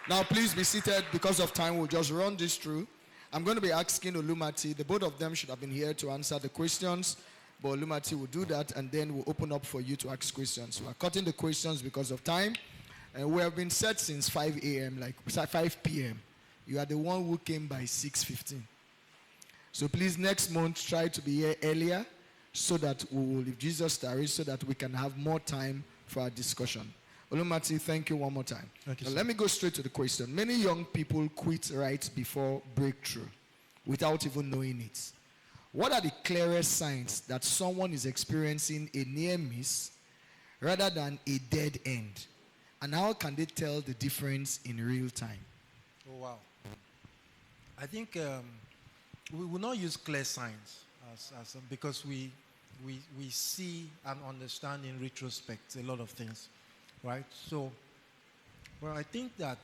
Now, please be seated. Because of time, we'll just run this through. I'm going to be asking Olumati. The both of them should have been here to answer the questions, but Olumati will do that, and then we'll open up for you to ask questions. We are cutting the questions because of time, and we have been set since 5 a.m., like 5 p.m. You are the one who came by 6:15. So please, next month, try to be here earlier so that we will, if Jesus tarries, so that we can have more time for our discussion. Olumati, thank you one more time. Thank you, now, let me go straight to the question. Many young people quit right before breakthrough without even knowing it. What are the clearest signs that someone is experiencing a near miss rather than a dead end? And how can they tell the difference in real time? Oh, wow. I think we will not use clear signs because we see and understand in retrospect a lot of things. Right? So, well, I think that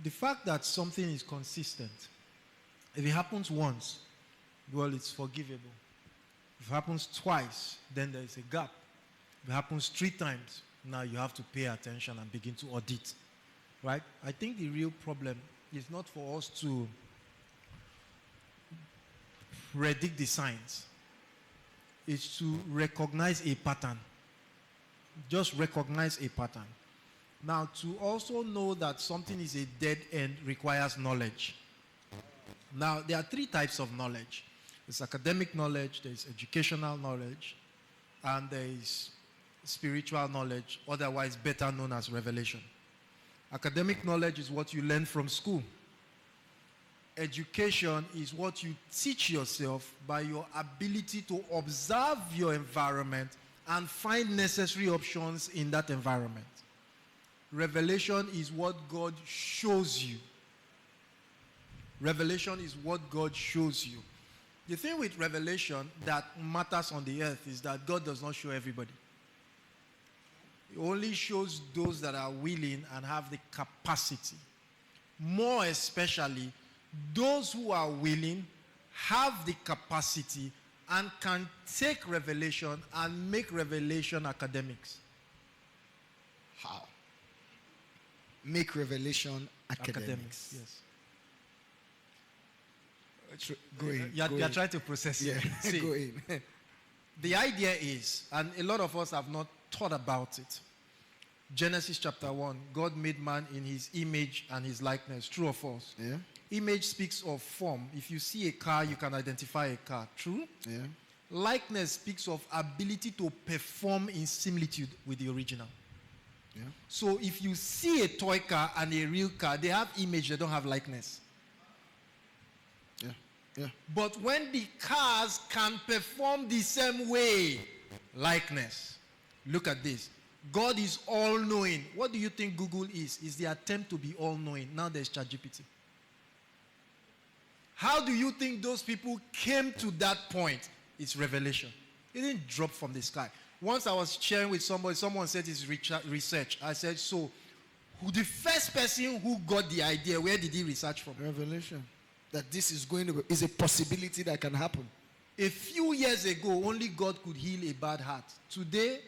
the fact that something is consistent, if it happens once, well, it's forgivable. If it happens twice, then there is a gap. If it happens 3 times, now you have to pay attention and begin to audit. Right? I think the real problem is not for us to predict the signs. It's to recognize a pattern. Just recognize a pattern. Now, to also know that something is a dead end requires knowledge. Now, there are 3 types of knowledge. There's academic knowledge, there's educational knowledge, and there is spiritual knowledge, otherwise better known as revelation. Academic knowledge is what you learn from school. Education is what you teach yourself by your ability to observe your environment and find necessary options in that environment. Revelation is what God shows you. Revelation is what God shows you. The thing with revelation that matters on the earth is that God does not show everybody. He only shows those that are willing and have the capacity. More especially, those who are willing, have the capacity, and can take revelation and make revelation academics. How? Make revelation academics. Yes. Go in. You're trying to process it. Yeah, See, go in. the idea is, and a lot of us have not thought about it. Genesis chapter 1, God made man in his image and his likeness. True or false? Yeah. Image speaks of form. If you see a car, you can identify a car. True? Yeah. Likeness speaks of ability to perform in similitude with the original. Yeah. So if you see a toy car and a real car, they have image, they don't have likeness. Yeah. Yeah. But when the cars can perform the same way, likeness. Look at this. God is all-knowing. What do you think Google is? Is the attempt to be all-knowing. Now there's ChatGPT. How do you think those people came to that point? It's revelation. It didn't drop from the sky. Once I was sharing with somebody, someone said it's research. I said, so the first person who got the idea, where did he research from? Revelation. That this is a possibility that can happen. A few years ago, only God could heal a bad heart. Today,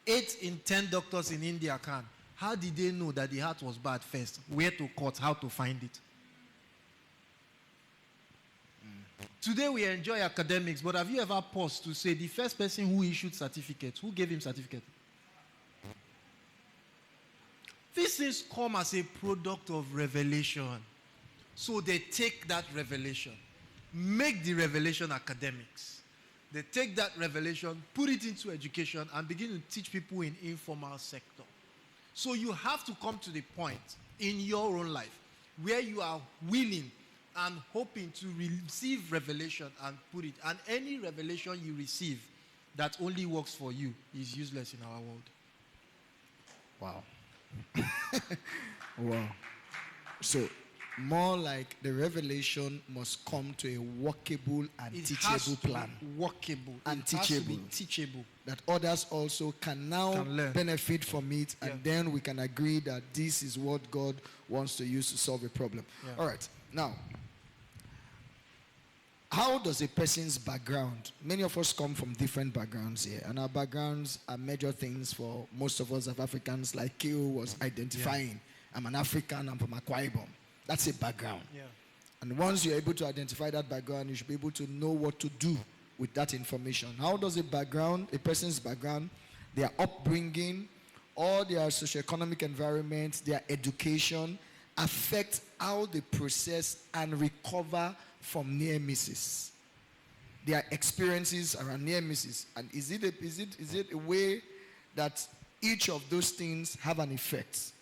8 in 10 doctors in India can. How did they know that the heart was bad first? Where to cut, how to find it? Today we enjoy academics, but have you ever paused to say the first person who issued certificates, who gave him certificate? These things come as a product of revelation. So they take that revelation, make the revelation academics. They take that revelation, put it into education, and begin to teach people in informal sector. So you have to come to the point in your own life where you are willing and hoping to receive revelation and put it. And any revelation you receive that only works for you is useless in our world. Wow. Wow. So, more like the revelation must come to a workable and teachable plan. Workable and teachable. That others also can now benefit from it, and then we can agree that this is what God wants to use to solve a problem. Yeah. All right. Now, how does a person's background, many of us come from different backgrounds here, and our backgrounds are major things for most of us of Africans, like Keo was identifying. I'm an African, I'm from Akwa Ibom. That's a background. Yeah. And once you're able to identify that background, you should be able to know what to do with that information. How does a person's background, their upbringing, or their socioeconomic environment, their education, affect how they process and recover from near misses? Their experiences around near misses. And is it a way that each of those things have an effect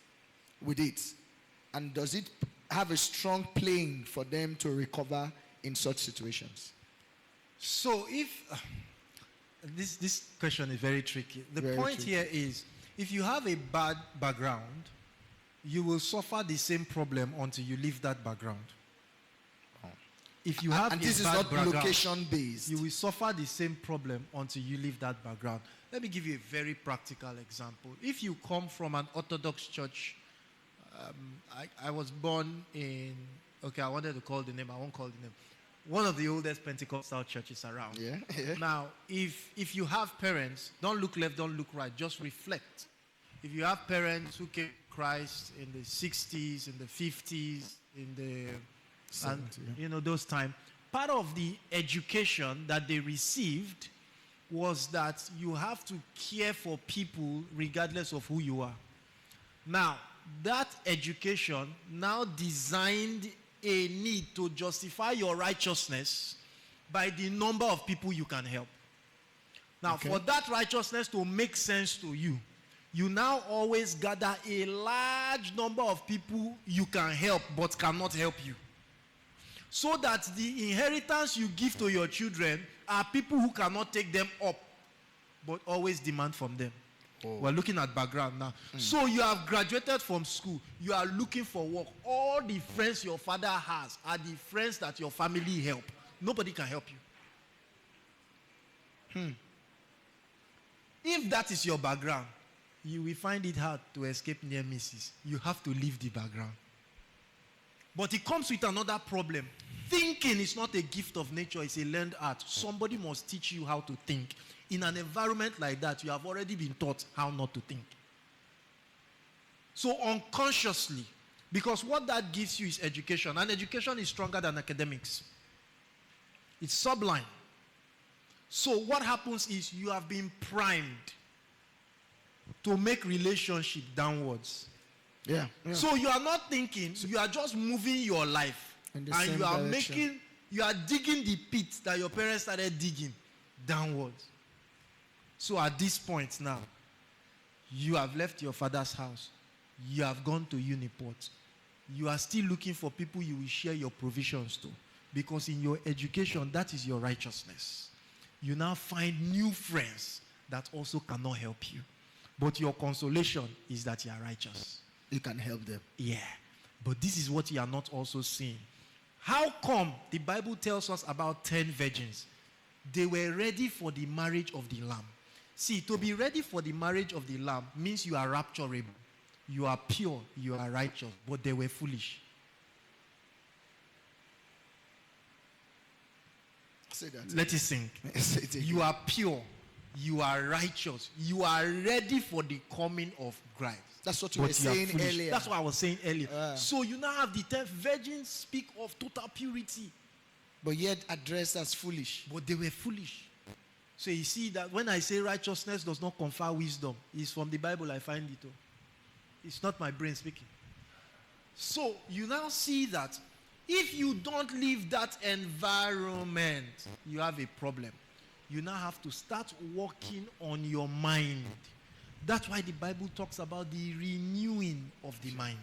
with it? And does it have a strong plane for them to recover in such situations? So if this question is very tricky. The Very point tricky. here is, if you have a bad background, you will suffer the same problem until you leave that background. If you have And a this is bad not background, location based. you will suffer the same problem until you leave that background. Let me give you a very practical example. If you come from an Orthodox church, I was born in, okay, I wanted to call the name, I won't call the name. One of the oldest Pentecostal churches around. Yeah. Now, if you have parents, don't look left, don't look right, just reflect. If you have parents who came to Christ in the 60s, in the 50s, in the 70, those times, part of the education that they received was that you have to care for people regardless of who you are. Now, that education now designed a need to justify your righteousness by the number of people you can help. Now, Okay. for that righteousness to make sense to you, you now always gather a large number of people you can help but cannot help you. So that the inheritance you give to your children are people who cannot take them up, but always demand from them. Oh. We're looking at background now. So you have graduated from school. You are looking for work. All the friends your father has are the friends that your family help. Nobody can help you. If that is your background, you will find it hard to escape near misses. You have to leave the background. But it comes with another problem. Thinking is not a gift of nature, it's a learned art. Somebody must teach you how to think. In an environment like that, you have already been taught how not to think. So unconsciously, because what that gives you is education, and education is stronger than academics. It's sublime. So what happens is you have been primed to make relationship downwards. Yeah. So you are not thinking, you are just moving your life. In the And same you are direction. you are digging the pit that your parents started digging downwards. So at this point now, you have left your father's house. You have gone to Uniport. You are still looking for people you will share your provisions to. Because in your education, that is your righteousness. You now find new friends that also cannot help you. But your consolation is that you are righteous. You can help them. Yeah. But this is what you are not also seeing. How come the Bible tells us about 10 virgins? They were ready for the marriage of the Lamb. See, to be ready for the marriage of the Lamb means you are rapturable. You are pure. You are righteous. But they were foolish. Say that. Let it sink. Say it again. You are pure. You are righteous. You are ready for the coming of Christ. That's what you But were you are saying foolish. earlier. That's what I was saying earlier. Ah. So you now have the 10 virgins speak of total purity. But yet addressed as foolish. But they were foolish. So you see that when I say righteousness does not confer wisdom, it's from the Bible I find it. Oh. It's not my brain speaking. So you now see that if you don't leave that environment, you have a problem. You now have to start working on your mind. That's why the Bible talks about the renewing of the mind.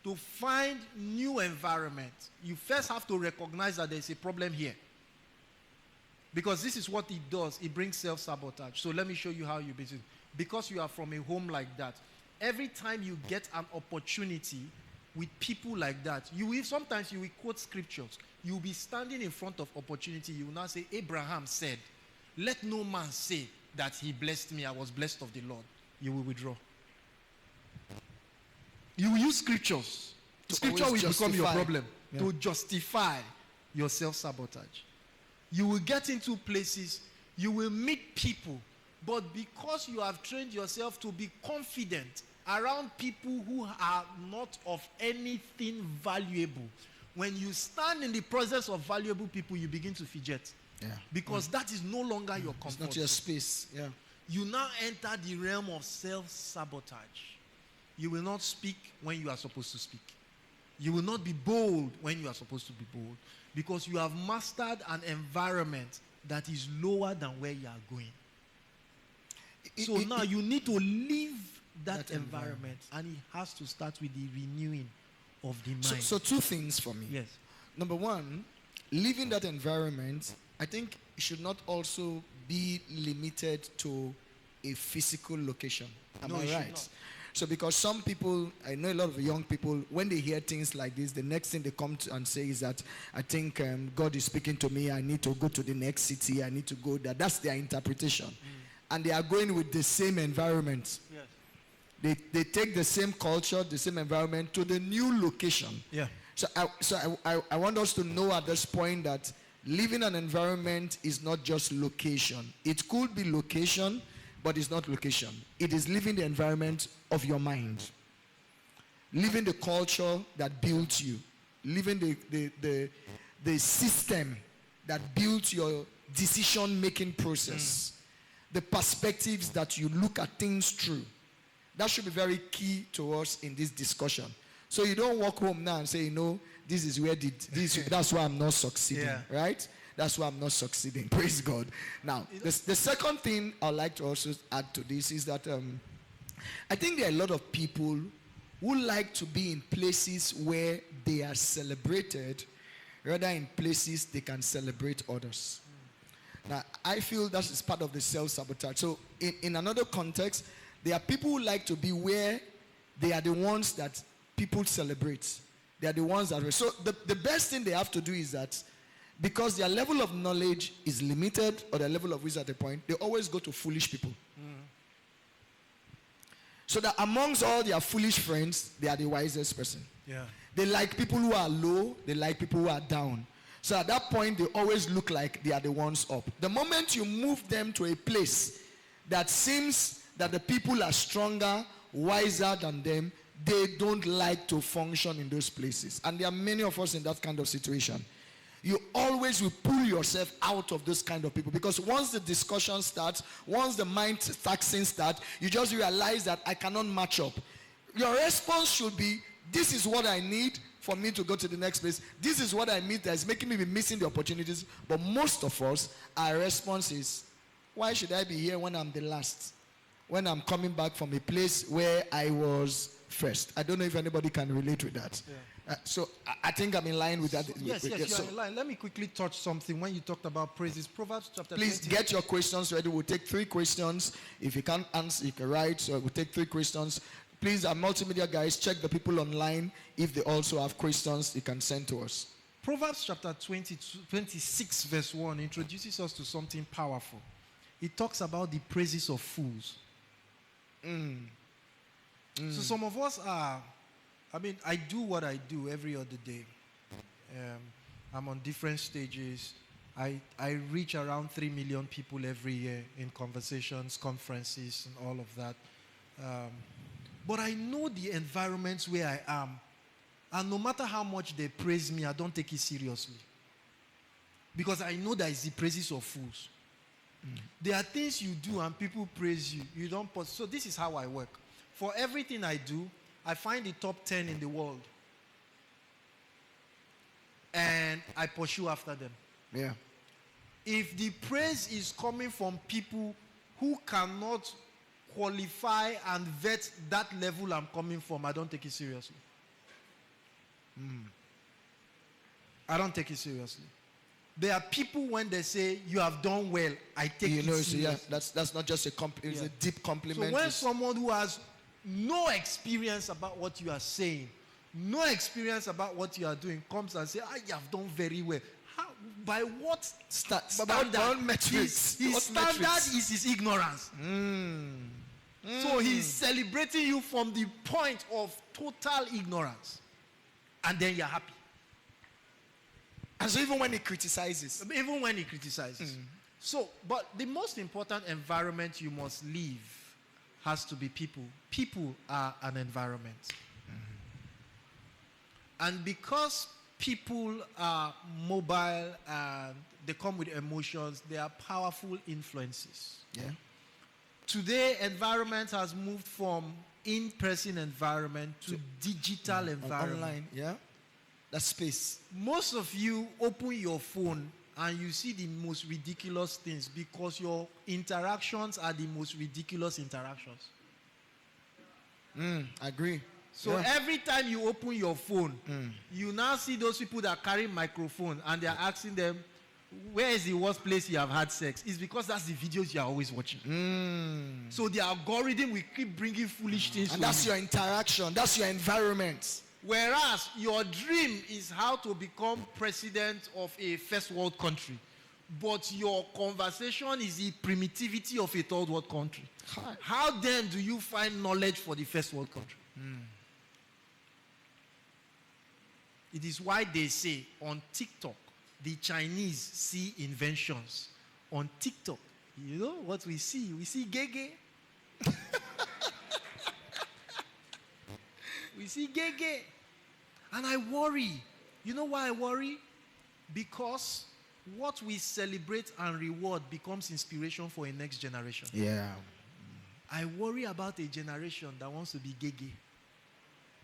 To find new environment, you first have to recognize that there's a problem here. Because this is what it does. It brings self-sabotage. So let me show you how you basically. Because you are from a home like that, every time you get an opportunity with people like that, sometimes you will quote scriptures. You will be standing in front of opportunity. You will now say, Abraham said, let no man say that he blessed me. I was blessed of the Lord. You will withdraw. You will use scriptures. Scripture will always become your justify. problem. Yeah. To justify your self-sabotage. You will get into places, you will meet people, but because you have trained yourself to be confident around people who are not of anything valuable, when you stand in the presence of valuable people, you begin to fidget. Yeah. Because that is no longer your comfort. It's not your space. Yeah. You now enter the realm of self-sabotage. You will not speak when you are supposed to speak. You will not be bold when you are supposed to be bold, because you have mastered an environment that is lower than where you are going. So now you need to leave that environment, and it has to start with the renewing of the mind. So two things for me. Yes. Number one, leaving that environment, I think it should not also be limited to a physical location. Am I right? Not. So because some people, I know a lot of young people, when they hear things like this, the next thing they come to and say is that, I think God is speaking to me, I need to go to the next city, I need to go there. That's their interpretation. And they are going with the same environment. Yes. They take the same culture, the same environment to the new location. Yeah. So I want us to know at this point that living an environment is not just location. It could be location, but it's not location. It is living the environment of your mind. Living the culture that built you. Living the system that built your decision-making process. The perspectives that you look at things through. That should be very key to us in this discussion. So you don't walk home now and say, this is where that's why I'm not succeeding, right? That's why I'm not succeeding. Praise God. Now, the second thing I'd like to also add to this is that I think there are a lot of people who like to be in places where they are celebrated rather in places they can celebrate others. Now, I feel that is part of the self-sabotage. So, in another context, there are people who like to be where they are the ones that people celebrate. They are the ones that... So, the best thing they have to do is that because their level of knowledge is limited or their level of wisdom at a point, they always go to foolish people. So that amongst all their foolish friends, they are the wisest person. Yeah. They like people who are low. They like people who are down. So at that point, they always look like they are the ones up. The moment you move them to a place that seems that the people are stronger, wiser than them, they don't like to function in those places. And there are many of us in that kind of situation. You always will pull yourself out of those kind of people, because once the discussion starts, once the mind taxing starts, you just realize that I cannot match up. Your response should be, this is what I need for me to go to the next place. This is what I need that is making me be missing the opportunities. But most of us, our response is, why should I be here when I'm the last? When I'm coming back from a place where I was first. I don't know if anybody can relate with that. Yeah. So I think I'm in line with that. Yes, you are in line. Let me quickly touch something when you talked about praises. Proverbs chapter 20. Please get your questions ready. We'll take 3 questions. If you can't answer, you can write. So we'll take 3 questions. Please, our multimedia guys, check the people online. If they also have questions, you can send to us. Proverbs chapter 26 verse 1 introduces us to something powerful. It talks about the praises of fools. So some of us are... I do what I do every other day. I'm on different stages. I reach around 3 million people every year in conversations, conferences, and all of that. But I know the environments where I am. And no matter how much they praise me, I don't take it seriously. Because I know that it's the praises of fools. There are things you do and people praise you. You don't pause. So this is how I work. For everything I do, I find the top 10 in the world. And I pursue after them. Yeah. If the praise is coming from people who cannot qualify and vet that level I'm coming from, I don't take it seriously. I don't take it seriously. There are people when they say you have done well, I take it seriously. Yeah, that's not just a it's a deep compliment. So when someone who has no experience about what you are saying, no experience about what you are doing, comes and say, you have done very well. How, by what standard? Metrics. His standard is his ignorance. So he's celebrating you from the point of total ignorance. And then you're happy. And so even when he criticizes. So, but the most important environment you must live has to be people. People are an environment. And because people are mobile and they come with emotions, they are powerful influences. Yeah. Today, environment has moved from in-person environment to digital environment. Online, yeah. That space. Most of you open your phone and you see the most ridiculous things because your interactions are the most ridiculous interactions. Agree. So Yeah. every time you open your phone, you now see those people that carry microphone and they are asking them, where is the worst place you have had sex? It's because that's the videos you are always watching. So the algorithm will keep bringing foolish things And to that's you. your interaction. That's your environment. Whereas your dream is how to become president of a first world country. But your conversation is the primitivity of a third world country. How then do you find knowledge for the first world country? It is why they say on TikTok, the Chinese see inventions. On TikTok, you know what we see? We see gege. We see gege. And I worry. You know why I worry? Because what we celebrate and reward becomes inspiration for a next generation. Yeah. I worry about a generation that wants to be gege.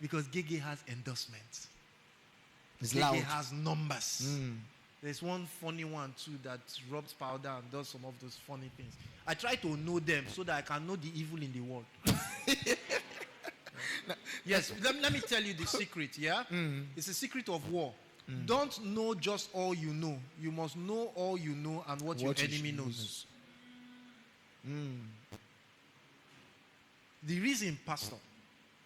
Because gege has endorsements. It's Gege loud. has numbers. There's one funny one too that rubs powder and does some of those funny things. I try to know them so that I can know the evil in the world. Yes, let me tell you the secret, yeah? It's a secret of war. Don't know just all you know. You must know all you know and what your enemy knows. The reason, Pastor,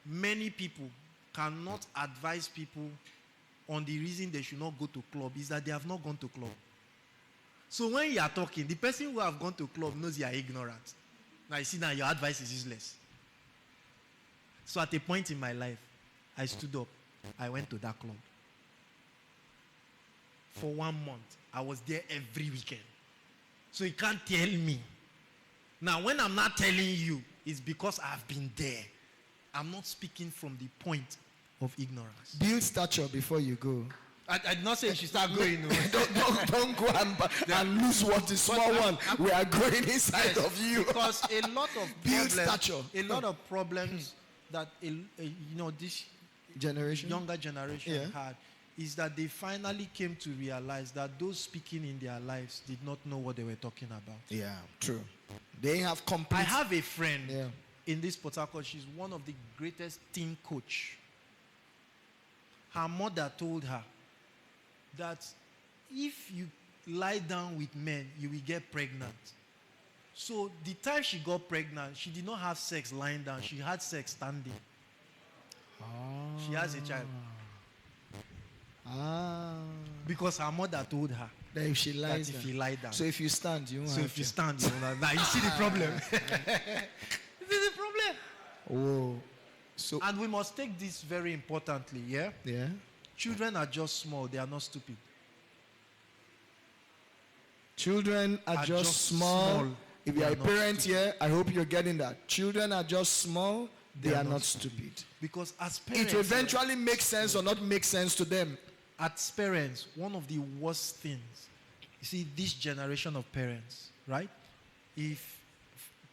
many people cannot advise people on the reason they should not go to club is that they have not gone to club. So when you are talking, the person who have gone to club knows you are ignorant. Now you see now your advice is useless. So at a point in my life, I stood up. I went to that club. For 1 month, I was there every weekend. So you can't tell me. Now when I'm not telling you, it's because I've been there. I'm not speaking from the point of ignorance. Build stature before you go. I did not say you should start going. No. don't go and lose what is small one. We are growing inside Yes, of you. because a lot of Build problems, stature. a lot of problems that this Generation. younger generation Yeah. had is that they finally came to realize that those speaking in their lives did not know what they were talking about. Yeah, true. They have complete. I have a friend Yeah. in this Port Harcourt. She's one of the greatest team coach. Her mother told her that if you lie down with men, you will get pregnant. So the time she got pregnant, she did not have sex lying down. She had sex standing. She has a child. Because her mother told her That if she that lies if down. you lie down. So if you stand, you won't So have if you to. stand, you know, now you see the problem. This is the problem. Whoa. So And we must take this very importantly, yeah? yeah. Children are just small, they are not stupid. Children are just small. If you They are are a not parent stupid. here, I hope you're getting that. Children are just small. They are not stupid. Because as It parents, will eventually make sense or not make sense to them. as parents, one of the worst things, you see, this generation of parents, right? If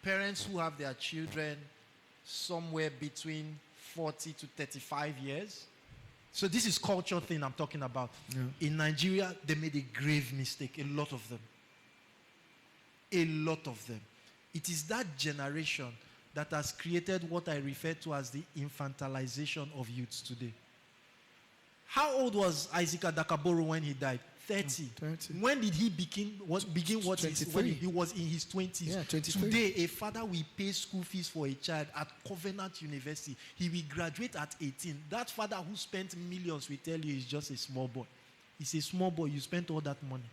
parents who have their children somewhere between 40 to 35 years, so this is culture thing I'm talking about. In Nigeria, they made a grave mistake, a lot of them. A lot of them. It is that generation that has created what I refer to as the infantilization of youths today. How old was Isaac Adakaboro when he died? 30. 30. When did he begin what is when 23. he was in his 20s? Yeah, 23. Today, a father will pay school fees for a child at Covenant University. He will graduate at 18. That father who spent millions will tell you he's just a small boy. He's a small boy. You spent all that money.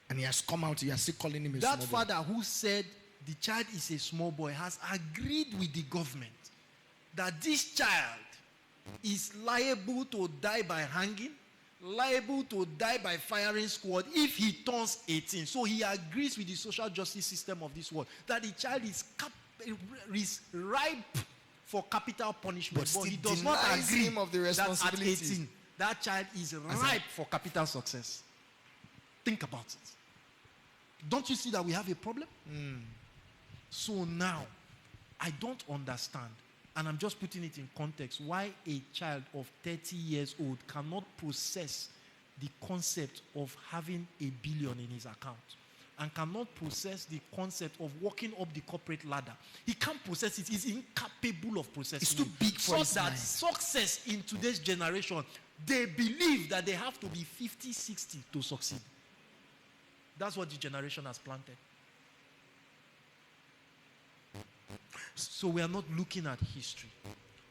And he has come out, he has still calling him a That small boy. father who said the child is a small boy has agreed with the government that this child is liable to die by hanging, liable to die by firing squad if he turns 18. So he agrees with the social justice system of this world that the child is is ripe for capital punishment, But he still does not denies agree him of the that at responsibilities. 18, that child is ripe for capital success. Think about it. Don't you see that we have a problem? So now, I don't understand, and I'm just putting it in context, why a child of 30 years old cannot process the concept of having $1 billion in his account and cannot process the concept of walking up the corporate ladder. He can't process it. He's incapable of processing it. It's too big for his that mind. success in today's generation, they believe that they have to be 50, 60 to succeed. That's what the generation has planted. So we are not looking at history.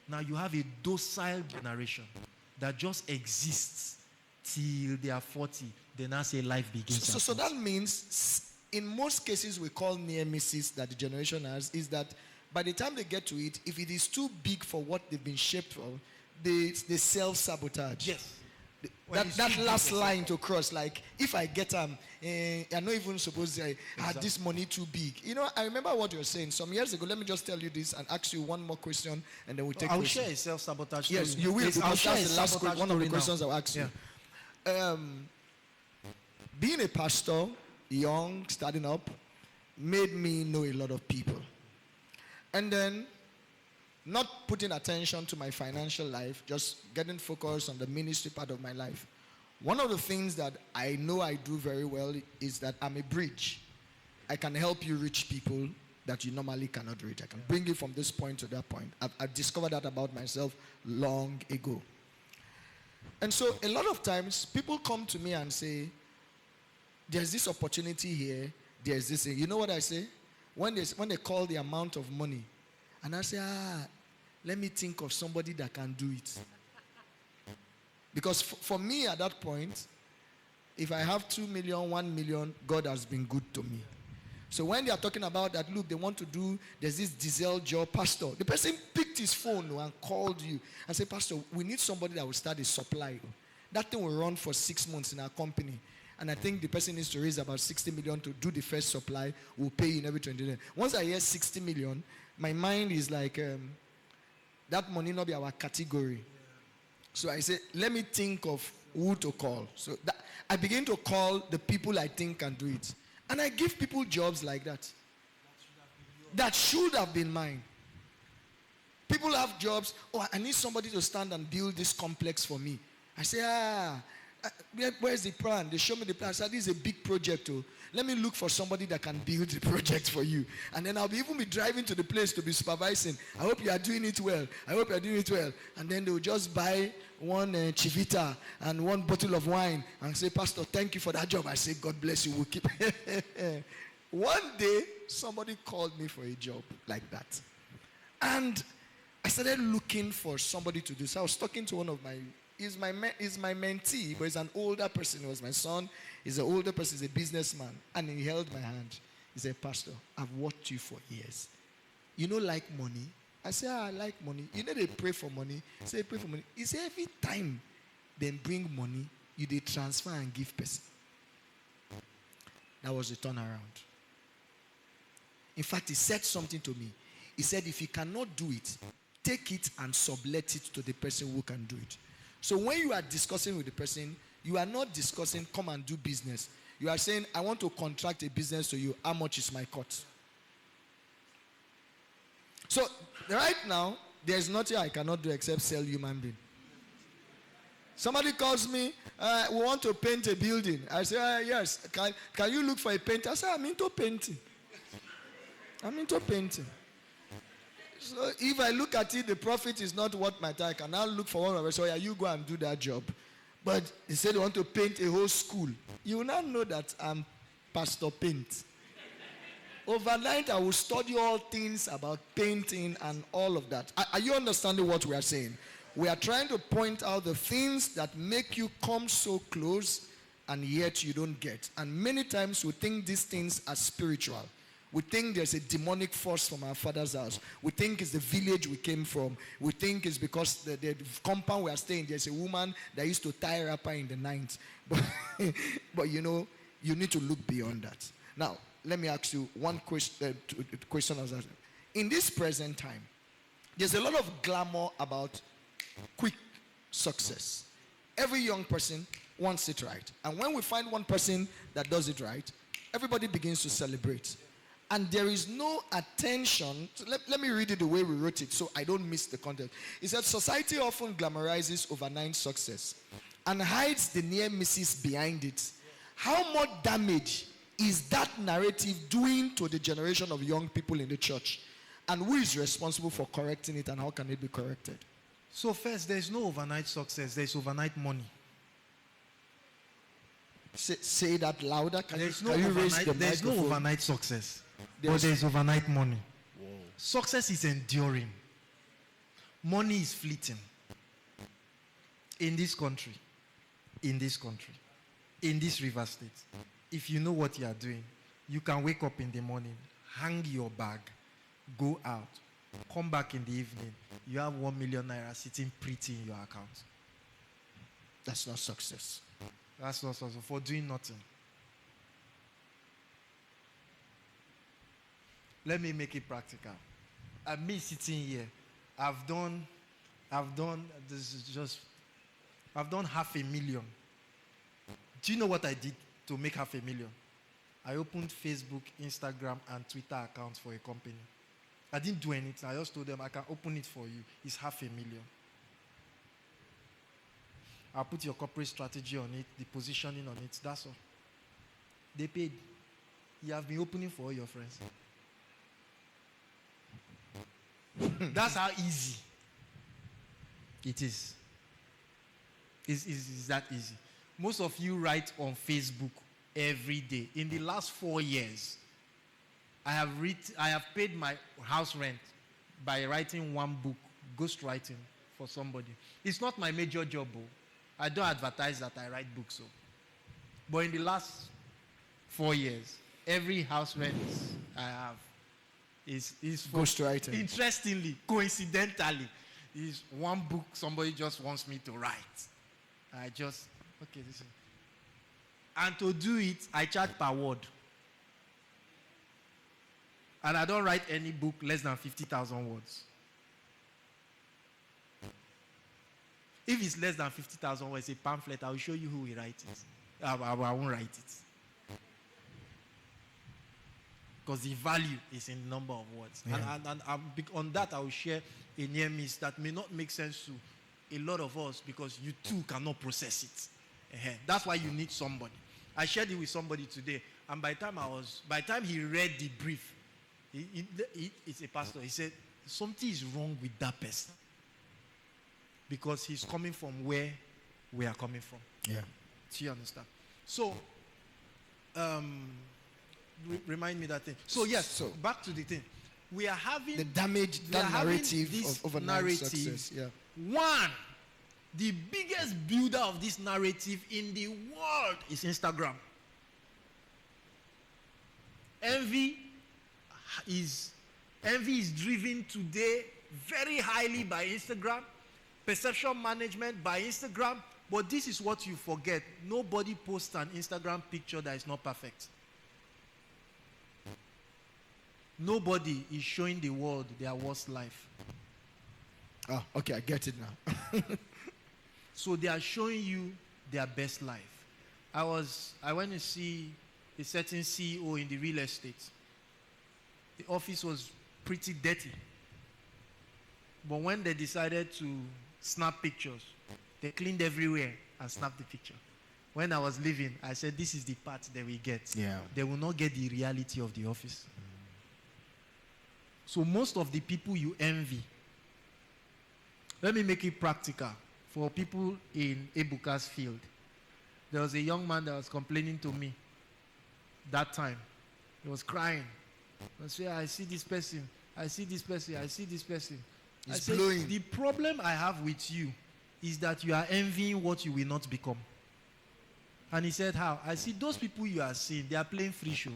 Now you have a docile generation that just exists till they are 40. They now say life begins. So that means, in most cases, we call near misses that the generation has, is that by the time they get to it, if it is too big for what they've been shaped for, they self-sabotage. Yes. That last line to cross, like, if I get I'm not even supposed to had this money too big. You know, I remember what you were saying some years ago. Let me just tell you this and ask you one more question, and then we'll take I'll questions. share a self-sabotage. Yes, story. you will, Yes, I'll because share that's a the last self-sabotage one of the story questions now. I'll ask you. Being a pastor, young, starting up, made me know a lot of people. And then, not putting attention to my financial life, just getting focused on the ministry part of my life. One of the things that I know I do very well is that I'm a bridge. I can help you reach people that you normally cannot reach. I can bring you from this point to that point. I've discovered that about myself long ago. And so a lot of times people come to me and say, there's this opportunity here, there's this thing. You know what I say? When they call the amount of money, and I say, let me think of somebody that can do it. Because for me at that point, if I have 2 million, 1 million, God has been good to me. So when they are talking about that, look, they want to do, there's this diesel job, pastor. The person picked his phone and called you and said, pastor, we need somebody that will start a supply. That thing will run for 6 months in our company. And I think the person needs to raise about 60 million to do the first supply. We'll pay in every 20 days. Once I hear 60 million, my mind is like, that money not be our category. So I say, let me think of who to call. So I begin to call the people I think can do it. And I give people jobs like that. That should have been mine. People have jobs. Oh, I need somebody to stand and build this complex for me. I say, where's the plan? They show me the plan. I said, this is a big project. Oh. Let me look for somebody that can build the project for you. And then I'll even be driving to the place to be supervising. I hope you are doing it well. I hope you are doing it well. And then they'll just buy one chivita and one bottle of wine and say, pastor, thank you for that job. I say, God bless you. We'll keep. One day, somebody called me for a job like that. And I started looking for somebody to do. So I was talking to one of my, he's my mentee, but he's an older person. He was my son. He's an older person. He's a businessman. And he held my hand. He said, pastor, I've watched you for years. You know, like money? I said, I like money. You know they pray for money. He said, pray for money. He said, every time they bring money, you they transfer and give person. That was the turnaround. In fact, he said something to me. He said, if you cannot do it, take it and sublet it to the person who can do it. So when you are discussing with the person, you are not discussing, come and do business. You are saying, I want to contract a business to you. How much is my cut? So right now, there's nothing I cannot do except sell human being. Somebody calls me, we want to paint a building. I say, yes. Can you look for a painter? I say, I'm into painting. I'm into painting. So if I look at it, the profit is not what my time. I can now look for one of us. So yeah, you go and do that job. But he said they want to paint a whole school. You will not know that I'm Pastor Paint. Overnight, I will study all things about painting and all of that. Are you understanding what we are saying? We are trying to point out the things that make you come so close and yet you don't get. And many times we think these things are spiritual. We think there's a demonic force from our father's house. We think it's the village we came from. We think it's because the compound we are staying, there's a woman that used to tie wrapper in the night. But you know, you need to look beyond that. Now, let me ask you one question. In this present time, there's a lot of glamour about quick success. Every young person wants it right. And when we find one person that does it right, everybody begins to celebrate. And there is no attention. So let me read it the way we wrote it so I don't miss the content. It said, society often glamorizes overnight success and hides the near misses behind it. How much damage is that narrative doing to the generation of young people in the church? And who is responsible for correcting it, and how can it be corrected? So first, there's no overnight success. There's overnight money. Say that louder. Can There's you no raise the overnight, there's no microphone? overnight success. But there's overnight money. Whoa. Success is enduring. Money is fleeting. In this country, in this river state, if you know what you are doing, you can wake up in the morning, hang your bag, go out, come back in the evening, you have 1 million naira sitting pretty in your account. That's not success. That's not success for doing nothing. Let me make it practical. Me sitting here, I've done $500,000. Do you know what I did to make $500,000? I opened Facebook, Instagram, and Twitter accounts for a company. I didn't do anything. I just told them, I can open it for you. It's $500,000. I'll put your corporate strategy on it, the positioning on it. That's all. They paid. You have been opening for all your friends. That's how easy it is. It's that easy. Most of you write on Facebook every day. In the last 4 years, I have paid my house rent by writing one book, ghostwriting for somebody. It's not my major job. I don't advertise that I write books. But in the last 4 years, every house rent I have is for ghostwriting. Interestingly, coincidentally, is one book somebody just wants me to write. This is. And to do it, I charge per word. And I don't write any book less than 50,000 words. If it's less than 50,000 words, a pamphlet, I will show you who will write it. I won't write it. Because the value is in the number of words. Yeah. And on that, I will share a near miss that may not make sense to a lot of us because you too cannot process it. That's why you need somebody. I shared it with somebody today, and by the time he read the brief, it's a pastor. He said something is wrong with that person because he's coming from where we are coming from. Yeah. Do you understand? So, remind me that thing. So yes. So back to the thing. We are having the damage, that narrative of overnight success. Yeah. One, the biggest builder of this narrative in the world is Instagram. Envy is driven today very highly by Instagram, perception management by Instagram, but this is what you forget. Nobody posts an Instagram picture that is not perfect. Nobody is showing the world their worst life. Oh, okay, I get it now. So they are showing you their best life. I went to see a certain CEO in the real estate. The office was pretty dirty. But when they decided to snap pictures, they cleaned everywhere and snapped the picture. When I was leaving, I said, this is the part that we get. Yeah. They will not get the reality of the office. So most of the people you envy, let me make it practical for people in Ebuka's field. There was a young man that was complaining to me that time. He was crying. I said, I see this person. I see this person. I see this person. It's I said, blowing. the problem I have with you is that you are envying what you will not become. And he said, how? I see those people you are seeing, they are playing free show.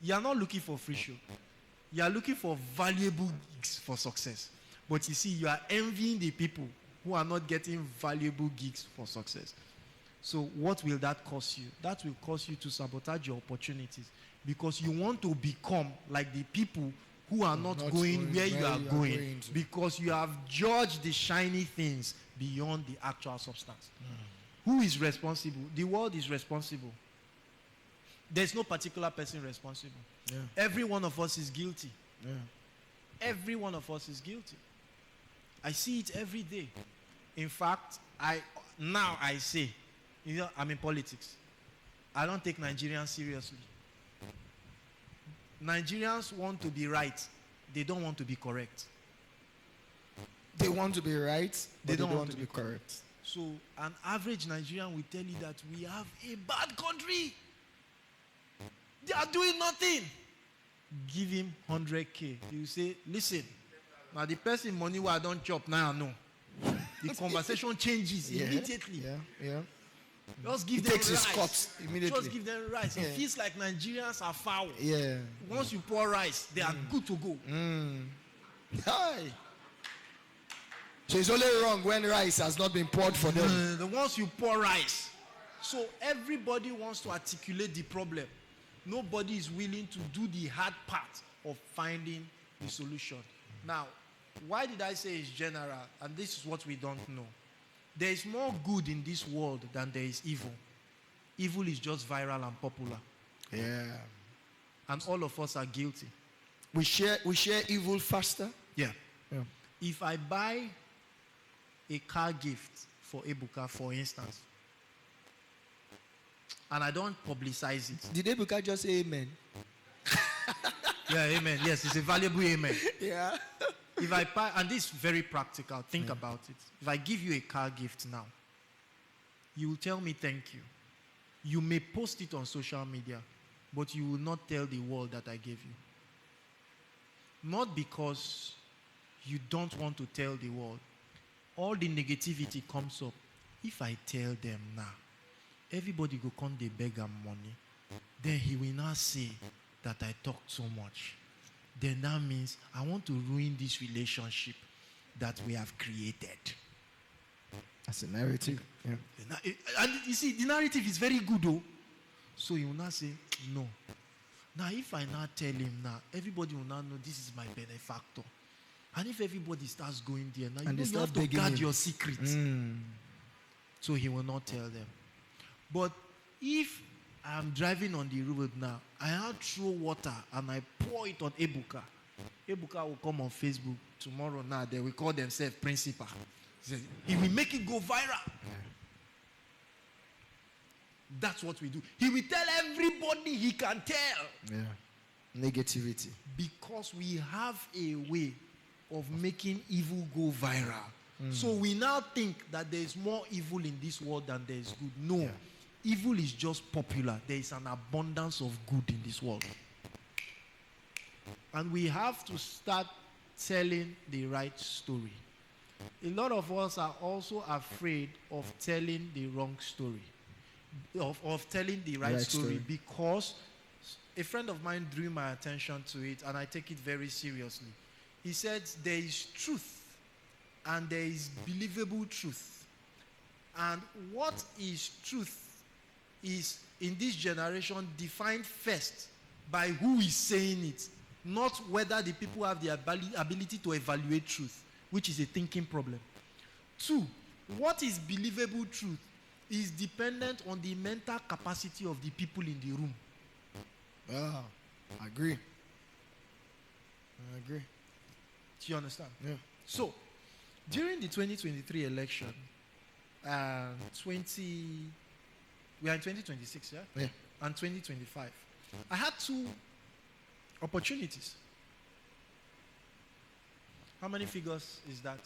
You are not looking for free show. You are looking for valuable gigs for success. But you see, you are envying the people who are not getting valuable gigs for success. So what will that cost you? That will cause you to sabotage your opportunities because you want to become like the people who are not going where you are going because you have judged the shiny things beyond the actual substance. Who is responsible? The world is responsible. There's no particular person responsible. Yeah. Every one of us is guilty. Yeah. Every one of us is guilty. I see it every day. In fact, I say, I'm in politics. I don't take Nigerians seriously. Nigerians want to be right. They don't want to be correct. They want to be right, but they don't want to be correct. So an average Nigerian will tell you that we have a bad country. They are doing nothing. Give him 100K. He will say, listen, now the person money where I don't chop now, no. The conversation changes immediately. Yeah. Just give He them takes rice. his cuts immediately. Just give them rice. It feels like Nigerians are foul. Yeah. Once you pour rice, they are good to go. Hi. So it's only wrong when rice has not been poured for them. The ones you pour rice. So everybody wants to articulate the problem. Nobody is willing to do the hard part of finding the solution. Now, why did I say it's general? And this is what we don't know. There is more good in this world than there is evil. Evil is just viral and popular. Yeah. And all of us are guilty. We share evil faster. Yeah. If I buy a car gift for Ebuka, for instance, and I don't publicize it. Did Ebuka just say amen? Yeah, amen. Yes, it's a valuable amen. Yeah. If I buy, and this is very practical, think about it. If I give you a car gift now, you will tell me thank you. You may post it on social media, but you will not tell the world that I gave you. Not because you don't want to tell the world. All the negativity comes up. If I tell them now, everybody go come they beg am money. Then he will now say that I talked so much. Then that means I want to ruin this relationship that we have created. That's a narrative. Yeah. And you see, the narrative is very good though. So he will now say, no. Now if I now tell him now, everybody will now know this is my benefactor. And if everybody starts going there, now you have to guard your secrets. So he will not tell them. But if I'm driving on the road now, I have throw water and I pour it on Ebuka. Ebuka will come on Facebook tomorrow now. They will call themselves principal. He will make it go viral. That's what we do. He will tell everybody he can tell. Yeah. Negativity. Because we have a way of making evil go viral. So we now think that there is more evil in this world than there is good. No. Yeah. Evil is just popular. There is an abundance of good in this world. And we have to start telling the right story. A lot of us are also afraid of telling the wrong story. Of telling the right story because a friend of mine drew my attention to it and I take it very seriously. He said there is truth and there is believable truth. And what is truth is in this generation defined first by who is saying it, not whether the people have the ability to evaluate truth, which is a thinking problem. 2, what is believable truth is dependent on the mental capacity of the people in the room. I agree. Do you understand? Yeah. So, during the 2023 election, we are in 2026, yeah? Yeah. And 2025. I had 2 opportunities. How many figures is that?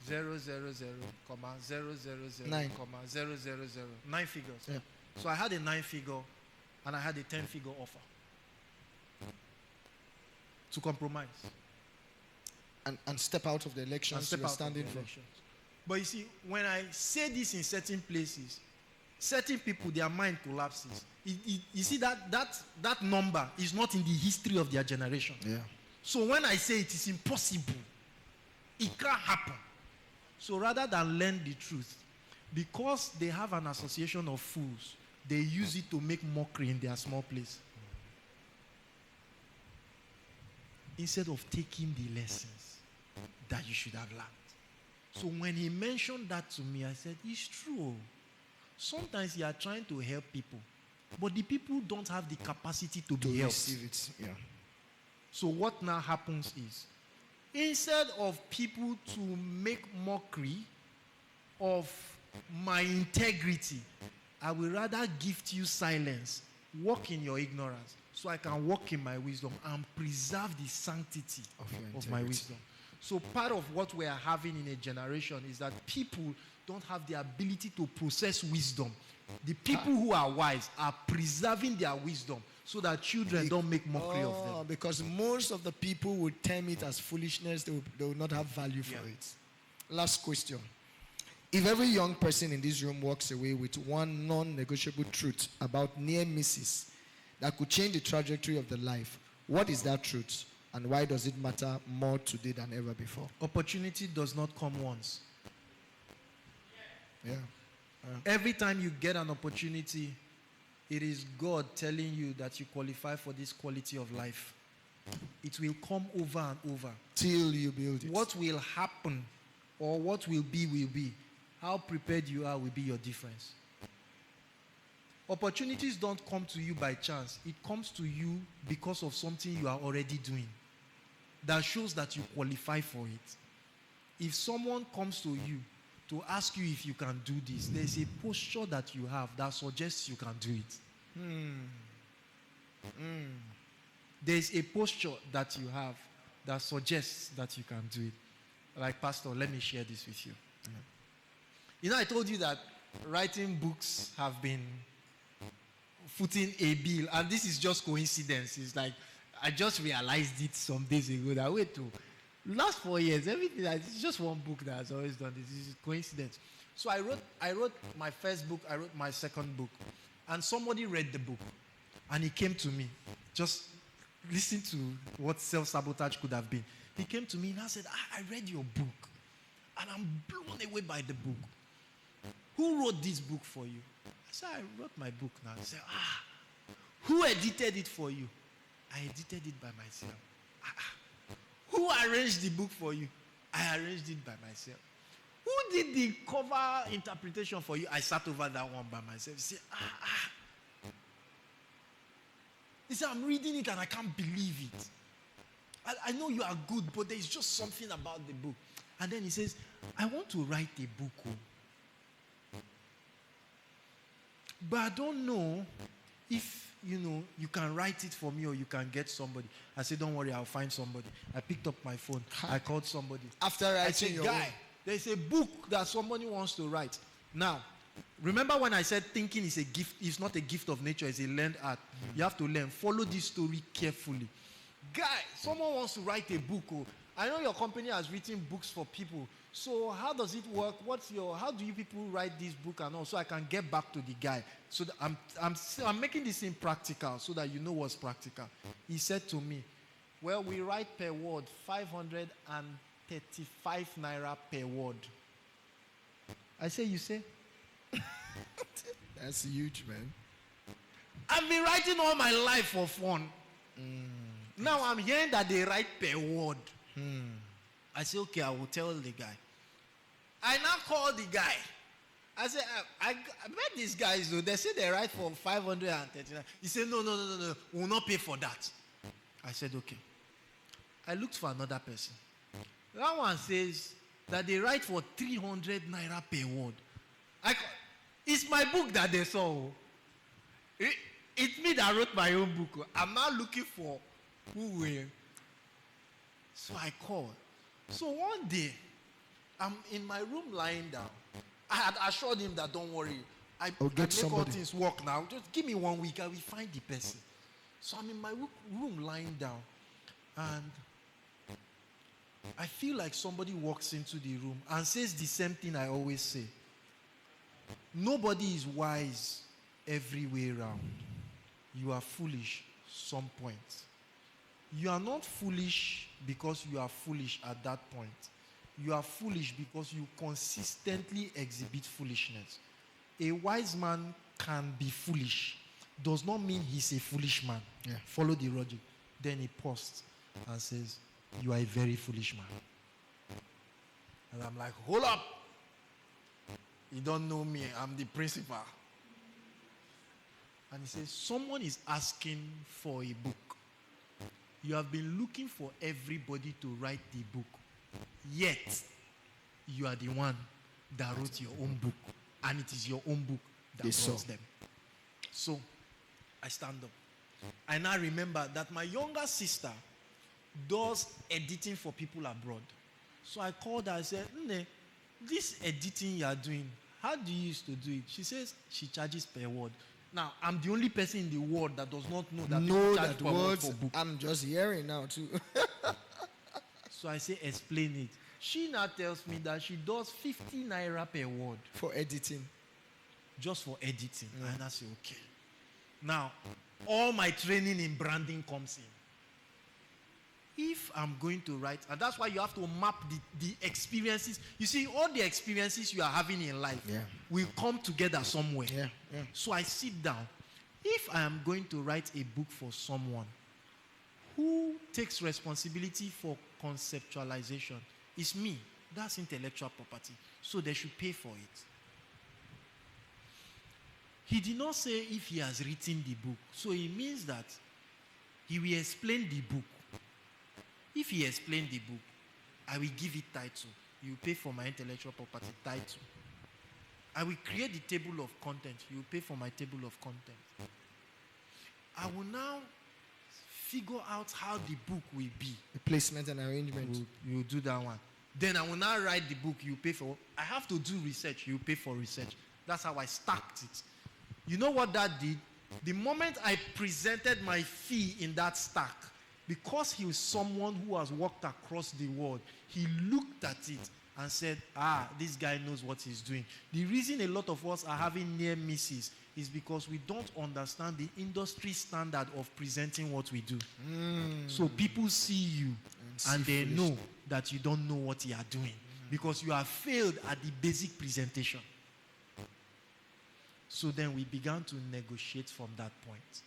000, 000, 9. 000. 9 figures. Yeah. So I had a 9-figure and I had a 10-figure offer to compromise. And step out of the elections you were standing for. But you see, when I say this in certain places, certain people, their mind collapses. You see that number is not in the history of their generation. Yeah. So when I say it is impossible, it can't happen. So rather than learn the truth, because they have an association of fools, they use it to make mockery in their small place. instead of taking the lessons that you should have learned. So when he mentioned that to me, I said, it's true. Sometimes you are trying to help people, but the people don't have the capacity to be helped. Receive it. Yeah. So what now happens is, instead of people to make mockery of my integrity, I will rather gift you silence, walk in your ignorance, so I can walk in my wisdom and preserve the sanctity of my wisdom. So part of what we are having in a generation is that people don't have the ability to process wisdom. The people who are wise are preserving their wisdom so that children don't make mockery of them. Because most of the people would term it as foolishness. They will not have value for it. Last question. If every young person in this room walks away with one non-negotiable truth about near misses that could change the trajectory of their life, what is that truth? And why does it matter more today than ever before? Opportunity does not come once. Yeah. Every time you get an opportunity, it is God telling you that you qualify for this quality of life. It will come over and over. Till you build it. What will happen or what will be will be. How prepared you are will be your difference. Opportunities don't come to you by chance. It comes to you because of something you are already doing. That shows that you qualify for it. If someone comes to you to ask you if you can do this, there's a posture that you have that suggests you can do it. There's a posture that you have that suggests that you can do it. Like, Pastor, let me share this with you. You know, I told you that writing books have been footing a bill, and this is just coincidence. It's like I just realized it some days ago that wait to last 4 years, everything it's just one book that has always done this. This is coincidence. So I wrote my first book, I wrote my second book, and somebody read the book, and he came to me. Just listen to what self-sabotage could have been. He came to me and I said, I read your book, and I'm blown away by the book. Who wrote this book for you? I said, I wrote my book now. He said, who edited it for you? I edited it by myself. Who arranged the book for you? I arranged it by myself. Who did the cover interpretation for you? I sat over that one by myself. He said, He said, I'm reading it and I can't believe it. I know you are good, but there's just something about the book. And then he says, I want to write a book. But I don't know if, you can write it for me or you can get somebody. I said, don't worry, I'll find somebody. I picked up my phone. I called somebody. After writing your guy, there's a book that somebody wants to write. Now, remember when I said thinking is a gift, it's not a gift of nature, it's a learned art. You have to learn. Follow this story carefully. Guy, someone wants to write a book. I know your company has written books for people. So how does it work? How do you people write this book and all? So I can get back to the guy. So that I'm making this thing practical so that you know what's practical. He said to me, well, we write per word 535 naira per word. I say, you say? That's huge, man. I've been writing all my life for fun. Now I'm hearing that they write per word. I say, okay, I will tell the guy. I now call the guy. I say, I met these guys, though. They say they write for 539. He said, no. We will not pay for that. I said, okay. I looked for another person. That one says that they write for 300 naira per word. It's my book that they saw. It's me that wrote my own book. I'm now looking for who will. So I called. So one day, I'm in my room lying down. I had assured him that don't worry. I make all things work now. Just give me 1 week, I will find the person. So I'm in my room lying down. And I feel like somebody walks into the room and says the same thing I always say. Nobody is wise every way around. You are foolish some point. You are not foolish because you are foolish at that point. You are foolish because you consistently exhibit foolishness. A wise man can be foolish. Does not mean he's a foolish man. Yeah. Follow the logic. Then he paused. and says, "You are a very foolish man." And I'm like, "Hold up. You don't know me. I'm the principal." And he says, "Someone is asking for a book. You have been looking for everybody to write the book. Yet, you are the one that wrote your own book. And it is your own book that brought them." So, I stand up. I now remember that my younger sister does editing for people abroad. So I called her and said, "Nne, this editing you are doing, how do you used to do it?" She says she charges per word. Now, I'm the only person in the world that does not know that people charge per word for book. I'm just hearing now too. So I say, "Explain it." She now tells me that she does 50 naira per word. For editing. Just for editing. And I say, okay. Now, all my training in branding comes in. If I'm going to write, and that's why you have to map the experiences. You see, all the experiences you are having in life will come together somewhere. So I sit down. If I am going to write a book for someone who takes responsibility for conceptualization, it's me. That's intellectual property. So they should pay for it. He did not say if he has written the book. So it means that he will explain the book. If he explained the book, I will give it title. You pay for my intellectual property title. I will create the table of content. You pay for my table of content. I will now figure out how the book will be. The placement and arrangement. You do that one. Then I will now write the book. You pay for. I have to do research. You pay for research. That's how I stacked it. You know what that did? The moment I presented my fee in that stack, because he was someone who has walked across the world, he looked at it and said, this guy knows what he's doing. The reason a lot of us are having near misses is because we don't understand the industry standard of presenting what we do. So people see you and they know that you don't know what you are doing because you have failed at the basic presentation. So then we began to negotiate from that point.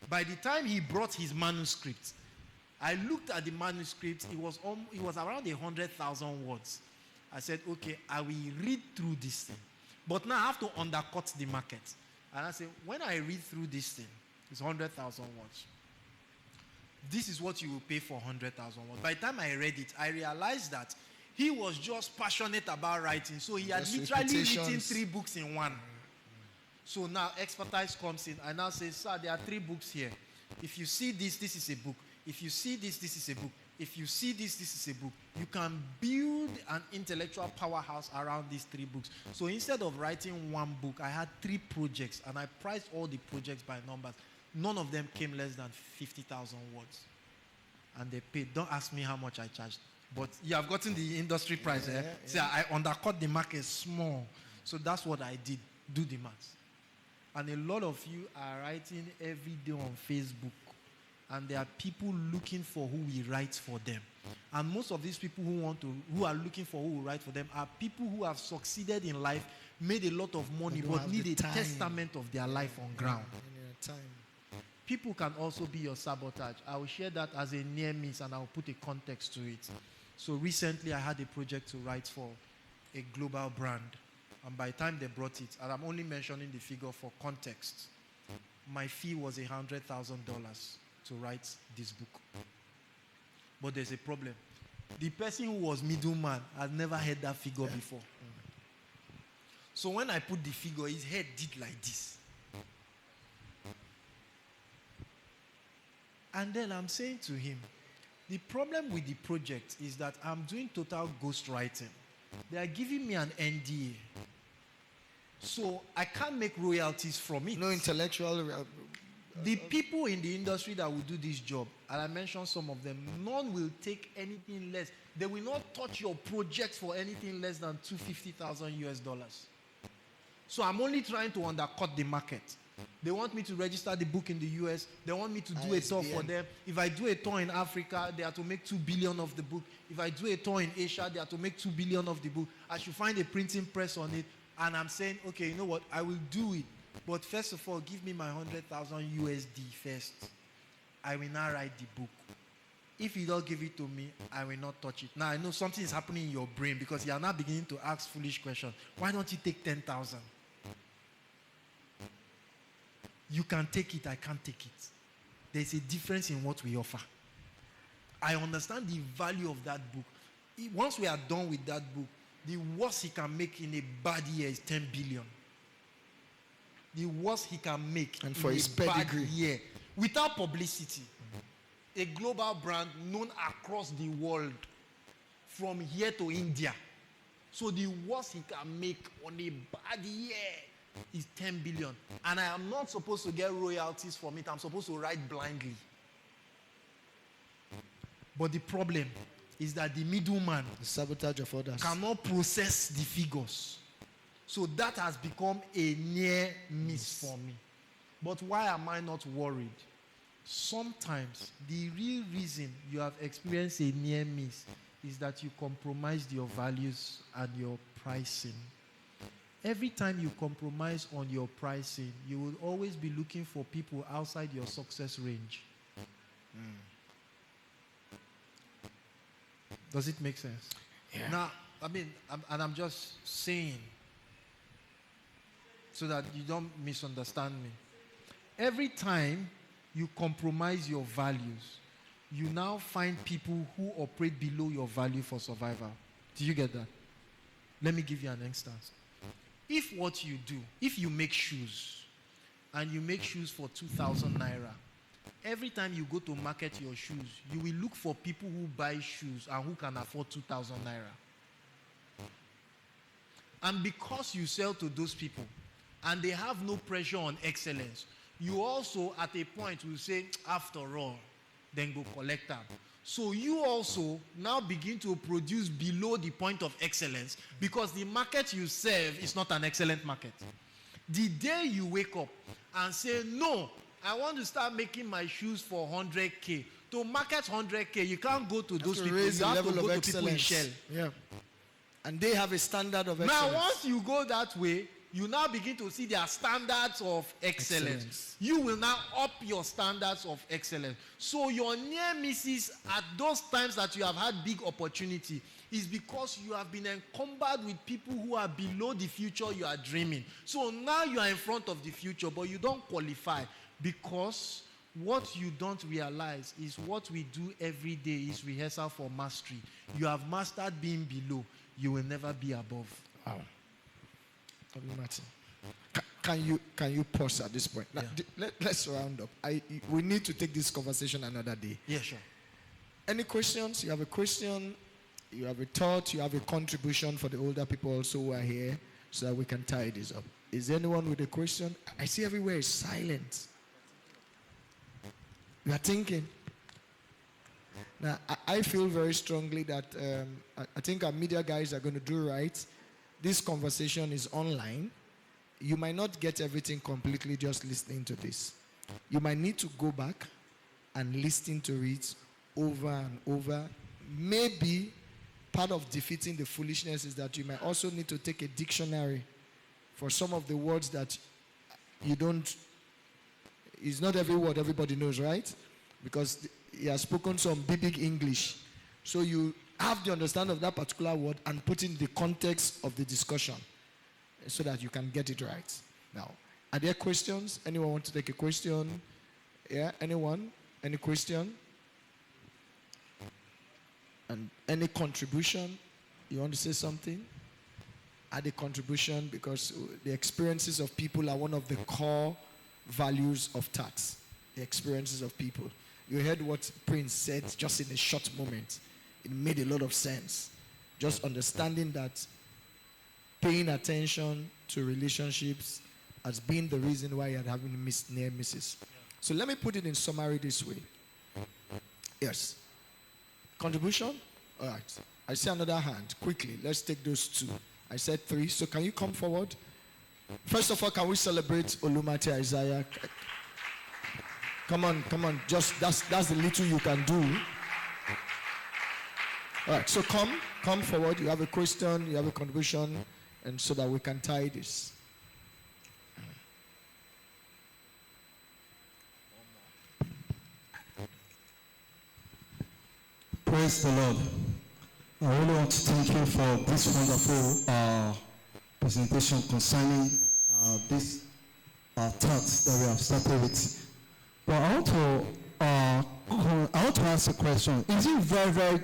By the time he brought his manuscript, I looked at the manuscript. It was around 100,000 words. I said, okay, I will read through this thing. But now I have to undercut the market. And I said, when I read through this thing, it's 100,000 words. This is what you will pay for 100,000 words. By the time I read it, I realized that he was just passionate about writing. So he had literally written 3 books in one. So now expertise comes in. I now say, sir, there are 3 books here. If you see this, this is a book. If you see this, this is a book. If you see this, this is a book. You can build an intellectual powerhouse around these 3 books. So instead of writing 1 book, I had 3 projects, and I priced all the projects by numbers. None of them came less than 50,000 words. And they paid. Don't ask me how much I charged. But you have gotten the industry price. See, I undercut the market small. So that's what I did. Do the maths. And a lot of you are writing every day on Facebook. And there are people looking for who will write for them. And most of these people who are looking for who will write for them are people who have succeeded in life, made a lot of money, but need a testament of their life on ground. People can also be your sabotage. I will share that as a near miss and I will put a context to it. So recently I had a project to write for a global brand. And by the time they brought it, and I'm only mentioning the figure for context, my fee was $100,000 to write this book. But there's a problem. The person who was middleman had never heard that figure before. So when I put the figure, his head did like this. And then I'm saying to him, the problem with the project is that I'm doing total ghostwriting. They are giving me an NDA. So I can't make royalties from it. No intellectual... The people in the industry that will do this job, and I mentioned some of them, none will take anything less. They will not touch your project for anything less than $250,000. So I'm only trying to undercut the market. They want me to register the book in the US. They want me to do a tour for them. If I do a tour in Africa, they are to make $2 billion of the book. If I do a tour in Asia, they are to make $2 billion of the book. I should find a printing press on it. And I'm saying, okay, you know what? I will do it. But first of all, give me my 100,000 USD first. I will now write the book. If you don't give it to me, I will not touch it. Now I know something is happening in your brain because you are now beginning to ask foolish questions. Why don't you take 10,000? You can take it, I can't take it. There's a difference in what we offer. I understand the value of that book. Once we are done with that book, the worst he can make in a bad year is 10 billion. The worst he can make and for in his a bad pedigree. year without publicity. A global brand known across the world from here to India. So the worst he can make on a bad year is 10 billion. And I am not supposed to get royalties from it. I'm supposed to write blindly. But the problem is that the middleman, The sabotage of others. cannot process the figures. So that has become a near miss for me. But why am I not worried? Sometimes the real reason you have experienced a near miss is that you compromised your values and your pricing. Every time you compromise on your pricing, you will always be looking for people outside your success range. Does it make sense? Yeah. Now, I'm just saying so that you don't misunderstand me. Every time you compromise your values, you now find people who operate below your value for survival. Do you get that? Let me give you an instance. If what you do, if you make shoes, and you make shoes for 2,000 naira, every time you go to market your shoes, you will look for people who buy shoes and who can afford 2,000 naira. And because you sell to those people, and they have no pressure on excellence, you also at a point will say, after all, then go collect them. So you also now begin to produce below the point of excellence because the market you serve is not an excellent market. The day you wake up and say, no, I want to start making my shoes for 100K. To market 100K, you can't go to those people. Raise You the have level to go of to people in Shell. excellence. Yeah. And they have a standard of excellence. Now, once you go that way, you now begin to see their standards of excellence. You will now up your standards of excellence. So your near misses at those times that you have had big opportunity is because you have been encumbered with people who are below the future you are dreaming. So now you are in front of the future, but you don't qualify because what you don't realize is what we do every day is rehearsal for mastery. You have mastered being below. You will never be above. Wow. Martin, can you pause at this point? Now, let's round up. We need to take this conversation another day. Yeah, sure. Any questions? You have a question, you have a thought, you have a contribution for the older people also who are here so that we can tie this up. Is there anyone with a question? I see everywhere is silent. You are thinking. Now, I feel very strongly that I think our media guys are going to do right. This conversation is online. You might not get everything completely just listening to this. You might need to go back and listen to it over and over. Maybe part of defeating the foolishness is that you might also need to take a dictionary for some of the words that you don't, it's not every word everybody knows, right? Because he has spoken some big English. So you have the understanding of that particular word and put in the context of the discussion so that you can get it right. Now, are there questions? Anyone want to take a question? Yeah, anyone? Any question? And any contribution? You want to say something? Add a contribution because the experiences of people are one of the core values of T.A.T.S. The experiences of people. You heard what Prince said just in a short moment. It made a lot of sense. Just understanding that paying attention to relationships has been the reason why you're having near misses. So let me put it in summary this way. Yes. Contribution? All right. I see another hand. Quickly, let's take those two. I said 3. So can you come forward? First of all, can we celebrate Olumate Isaiah? Come on. Just that's the little you can do. All right, so come forward. You have a question, you have a contribution, and so that we can tie this. Praise the Lord. I really want to thank you for this wonderful presentation concerning this T.A.T.S that we have started with. But I want to ask a question. Is it very, very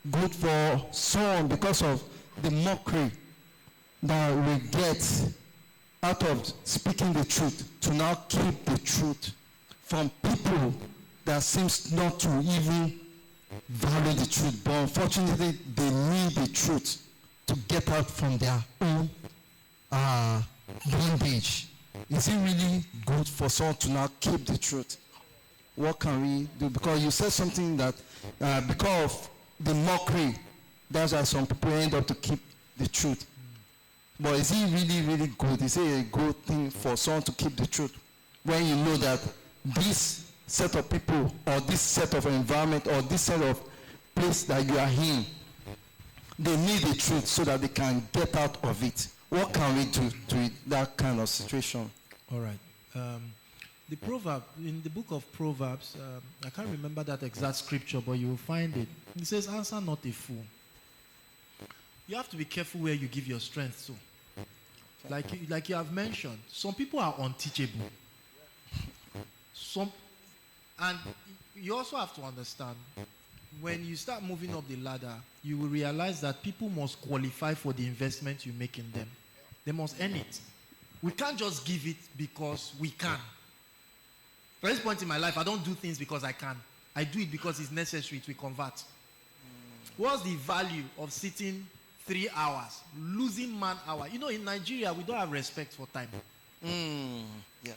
good for someone because of the mockery that we get out of speaking the truth to now keep the truth from people that seems not to even value the truth, but unfortunately they need the truth to get out from their own bondage? Is it really good for someone to now keep the truth? What can we do? Because you said something that because of the mockery, that's why some people end up to keep the truth. But is it really, really good? Is it a good thing for someone to keep the truth when you know that this set of people or this set of environment or this set of place that you are in, they need the truth so that they can get out of it? What can we do to that kind of situation? All right. The proverb, in the book of Proverbs, I can't remember that exact scripture, but you will find it. It says, answer not a fool. You have to be careful where you give your strength to. Like you have mentioned, some people are unteachable. And you also have to understand, when you start moving up the ladder, you will realize that people must qualify for the investment you make in them. They must earn it. We can't just give it because we can. For this point in my life, I don't do things because I can. I do it because it's necessary to convert. What's the value of sitting 3 hours, losing man hour? You know, in Nigeria, we don't have respect for time. Yeah,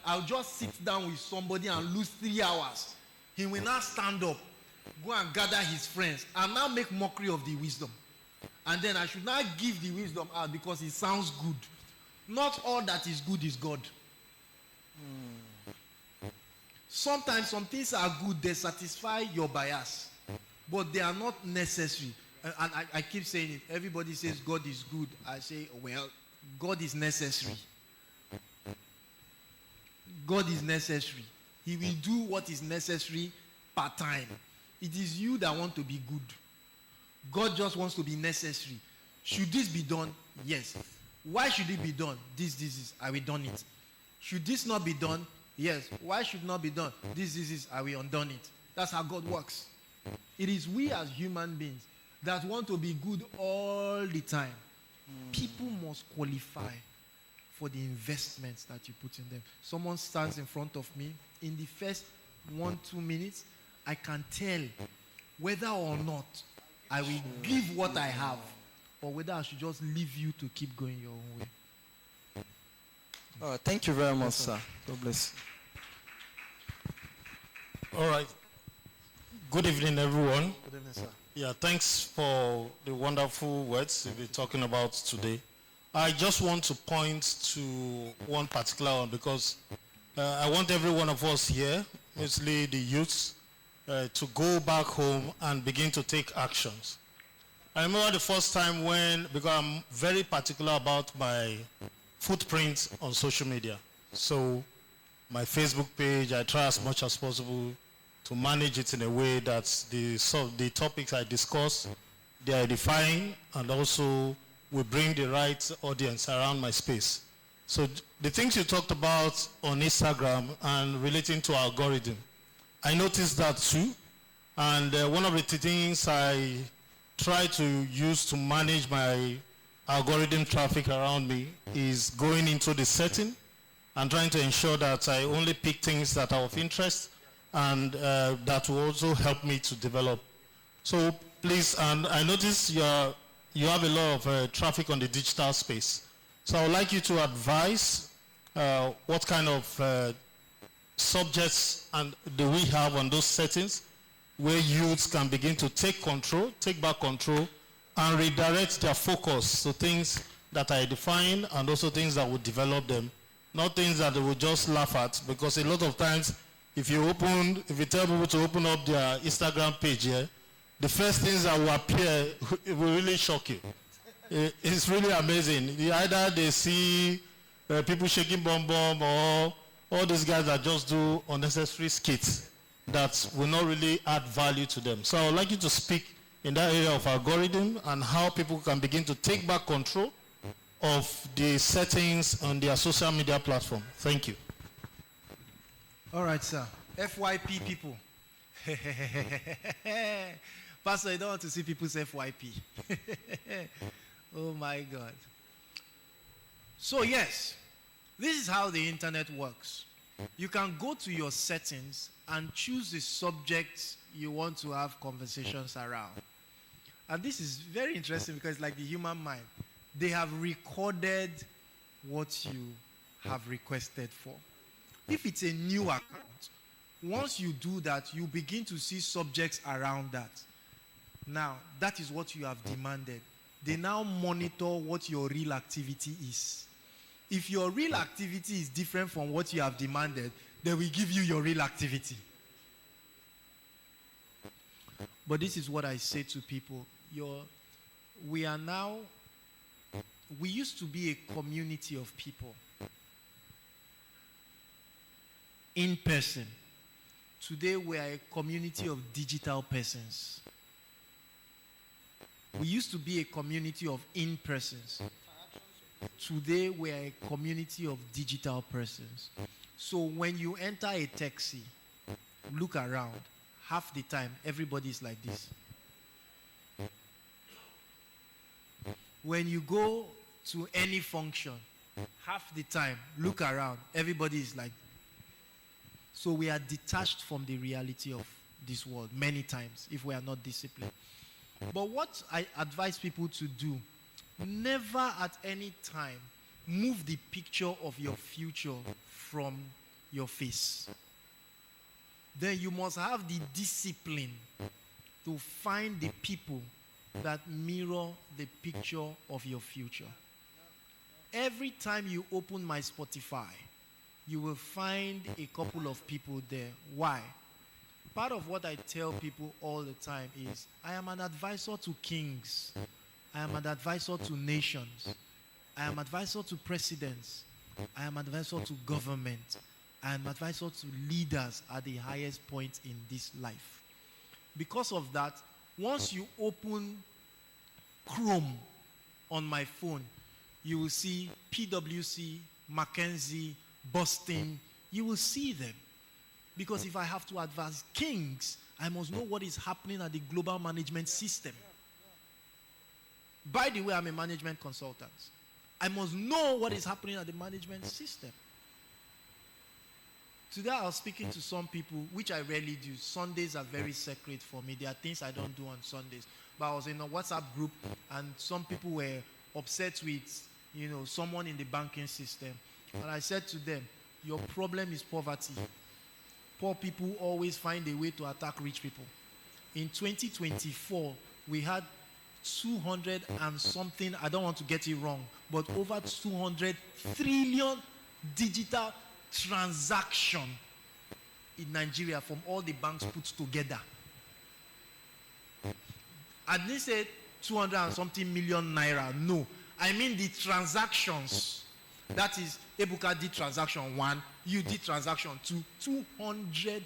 I'll just sit down with somebody and lose 3 hours. He will now stand up, go and gather his friends, and now make mockery of the wisdom. And then I should now give the wisdom out because it sounds good. Not all that is good is God. Sometimes some things are good, they satisfy your bias, but they are not necessary. And I keep saying it. Everybody says God is good. I say, well, God is necessary. God is necessary. He will do what is necessary per time. It is you that want to be good. God just wants to be necessary. Should this be done? Yes. Why should it be done? This. I will done it. Should this not be done? Yes. Why should not be done? This. I will undone it. That's how God works. It is we as human beings that want to be good all the time. People must qualify for the investments that you put in them. Someone stands in front of me. In the first 1-2 minutes, I can tell whether or not I will give what I have, or whether I should just leave you to keep going your own way. Thank you very much, sir. God bless you. All right. Good evening, everyone. Good evening, sir. Yeah, thanks for the wonderful words we'll be talking about today. I just want to point to one particular one because I want every one of us here, mostly the youths, to go back home and begin to take actions. I remember the first time because I'm very particular about my footprint on social media. So my Facebook page, I try as much as possible to manage it in a way that the topics I discuss, they are edifying and also will bring the right audience around my space. So the things you talked about on Instagram and relating to algorithm, I noticed that too. And one of the things I try to use to manage my algorithm traffic around me is going into the setting and trying to ensure that I only pick things that are of interest and that will also help me to develop. So please, and I notice you have a lot of traffic on the digital space. So I would like you to advise what kind of subjects do we have on those settings where youths can begin to take back control, and redirect their focus to things that are edifying and also things that will develop them, not things that they will just laugh at. Because a lot of times, if you tell people to open up their Instagram page here, the first things that will appear will really shock you. It's really amazing. Either they see people shaking bomb or all these guys that just do unnecessary skits. that will not really add value to them. So I would like you to speak in that area of algorithm and how people can begin to take back control of the settings on their social media platform. Thank you. All right, sir. FYP people. Pastor, you don't want to see people's FYP. Oh my God. So yes, this is how the internet works. You can go to your settings and choose the subjects you want to have conversations around. And this is very interesting because like the human mind, they have recorded what you have requested for. If it's a new account, once you do that, you begin to see subjects around that. Now, that is what you have demanded. They now monitor what your real activity is. If your real activity is different from what you have demanded, they will give you your real activity. But this is what I say to people. We used to be a community of people. In person. Today we are a community of digital persons. We used to be a community of in-persons. Today we are a community of digital persons. So when you enter a taxi, look around. Half the time, everybody is like this. When you go to any function, half the time, look around, everybody is like. So we are detached from the reality of this world many times if we are not disciplined. But what I advise people to do, never at any time move the picture of your future from your face. Then you must have the discipline to find the people that mirror the picture of your future. Every time you open my Spotify, you will find a couple of people there. Why? Part of what I tell people all the time is, I am an advisor to kings. I am an advisor to nations. I am an advisor to presidents. I am an advisor to government. I am an advisor to leaders at the highest point in this life. Because of that, once you open Chrome on my phone, you will see PwC, McKinsey, Boston. You will see them. Because if I have to advise kings, I must know what is happening at the global management system. By the way, I'm a management consultant. I must know what is happening at the management system. Today I was speaking to some people, which I rarely do. Sundays are very sacred for me. There are things I don't do on Sundays. But I was in a WhatsApp group and some people were upset with, someone in the banking system. And I said to them, your problem is poverty. Poor people always find a way to attack rich people. In 2024, we had 200 and something, I don't want to get it wrong, but over 200 trillion digital transaction in Nigeria from all the banks put together. I didn't say 200 and something million naira. No. I mean the transactions. That is, Ebuka did transaction 1, you did transaction 2, 200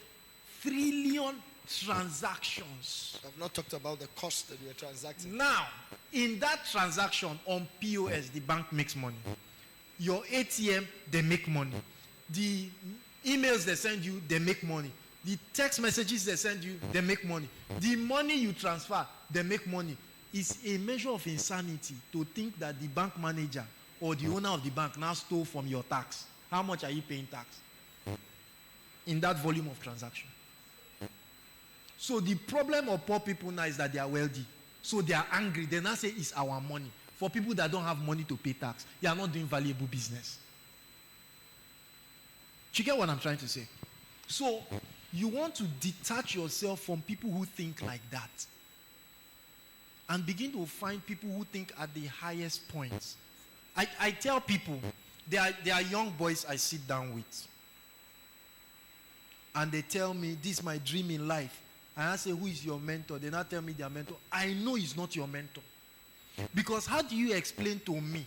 trillion transactions. I've not talked about the cost that you're transacting. Now, in that transaction on POS, the bank makes money. Your ATM, they make money. The emails they send you, they make money. The text messages they send you, they make money. The money you transfer, they make money. It's a measure of insanity to think that the bank manager or the owner of the bank now stole from your tax. How much are you paying tax? In that volume of transaction. So the problem of poor people now is that they are wealthy. So they are angry. They now say it's our money. For people that don't have money to pay tax, they are not doing valuable business. Do you get what I'm trying to say? So you want to detach yourself from people who think like that. And begin to find people who think at the highest points. I tell people, there are young boys I sit down with. And they tell me, this is my dream in life. And I say, who is your mentor? They now tell me their mentor. I know he's not your mentor. Because how do you explain to me,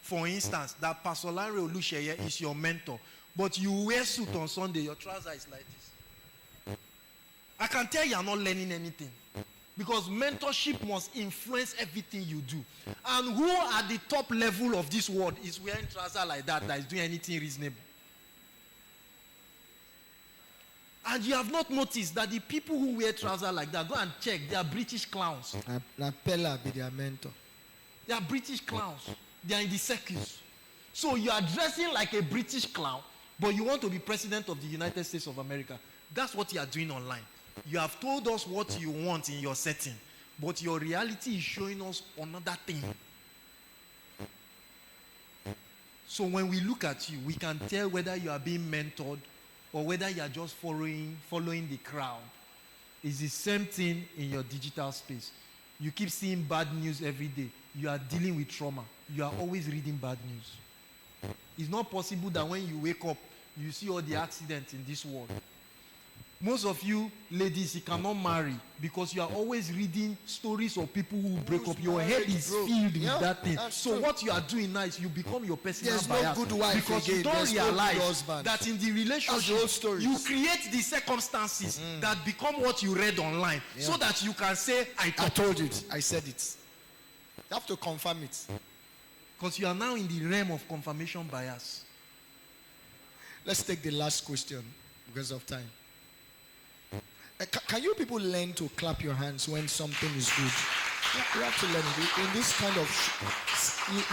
for instance, that Pastor Lanre Olusheye is your mentor, but you wear suit on Sunday, your trouser is like this? I can tell you are not learning anything. Because mentorship must influence everything you do. And who at the top level of this world is wearing trousers like that is doing anything reasonable? And you have not noticed that the people who wear trousers like that, go and check, they are British clowns. Na Pella be their mentor. They are British clowns. They are in the circus. So you are dressing like a British clown, but you want to be president of the United States of America. That's what you are doing online. You have told us what you want in your setting, but your reality is showing us another thing. So when we look at you, we can tell whether you are being mentored or whether you are just following the crowd. It's the same thing in your digital space. You keep seeing bad news every day. You are dealing with trauma. You are always reading bad news. It's not possible that when you wake up, you see all the accidents in this world. Most of you ladies, you cannot marry because you are always reading stories of people who break up. Your head is filled with that thing. So true. what you are doing now is you become your personal There's bias. no good wife because again. you don't There's no good realize husband. that in the That's the relationship, whole story. you create the circumstances that become what you read online so that you can say, I told you it. I said it. You have to confirm it. Because you are now in the realm of confirmation bias. Let's take the last question because of time. Can you people learn to clap your hands when something is good? You have to learn it. In this kind of,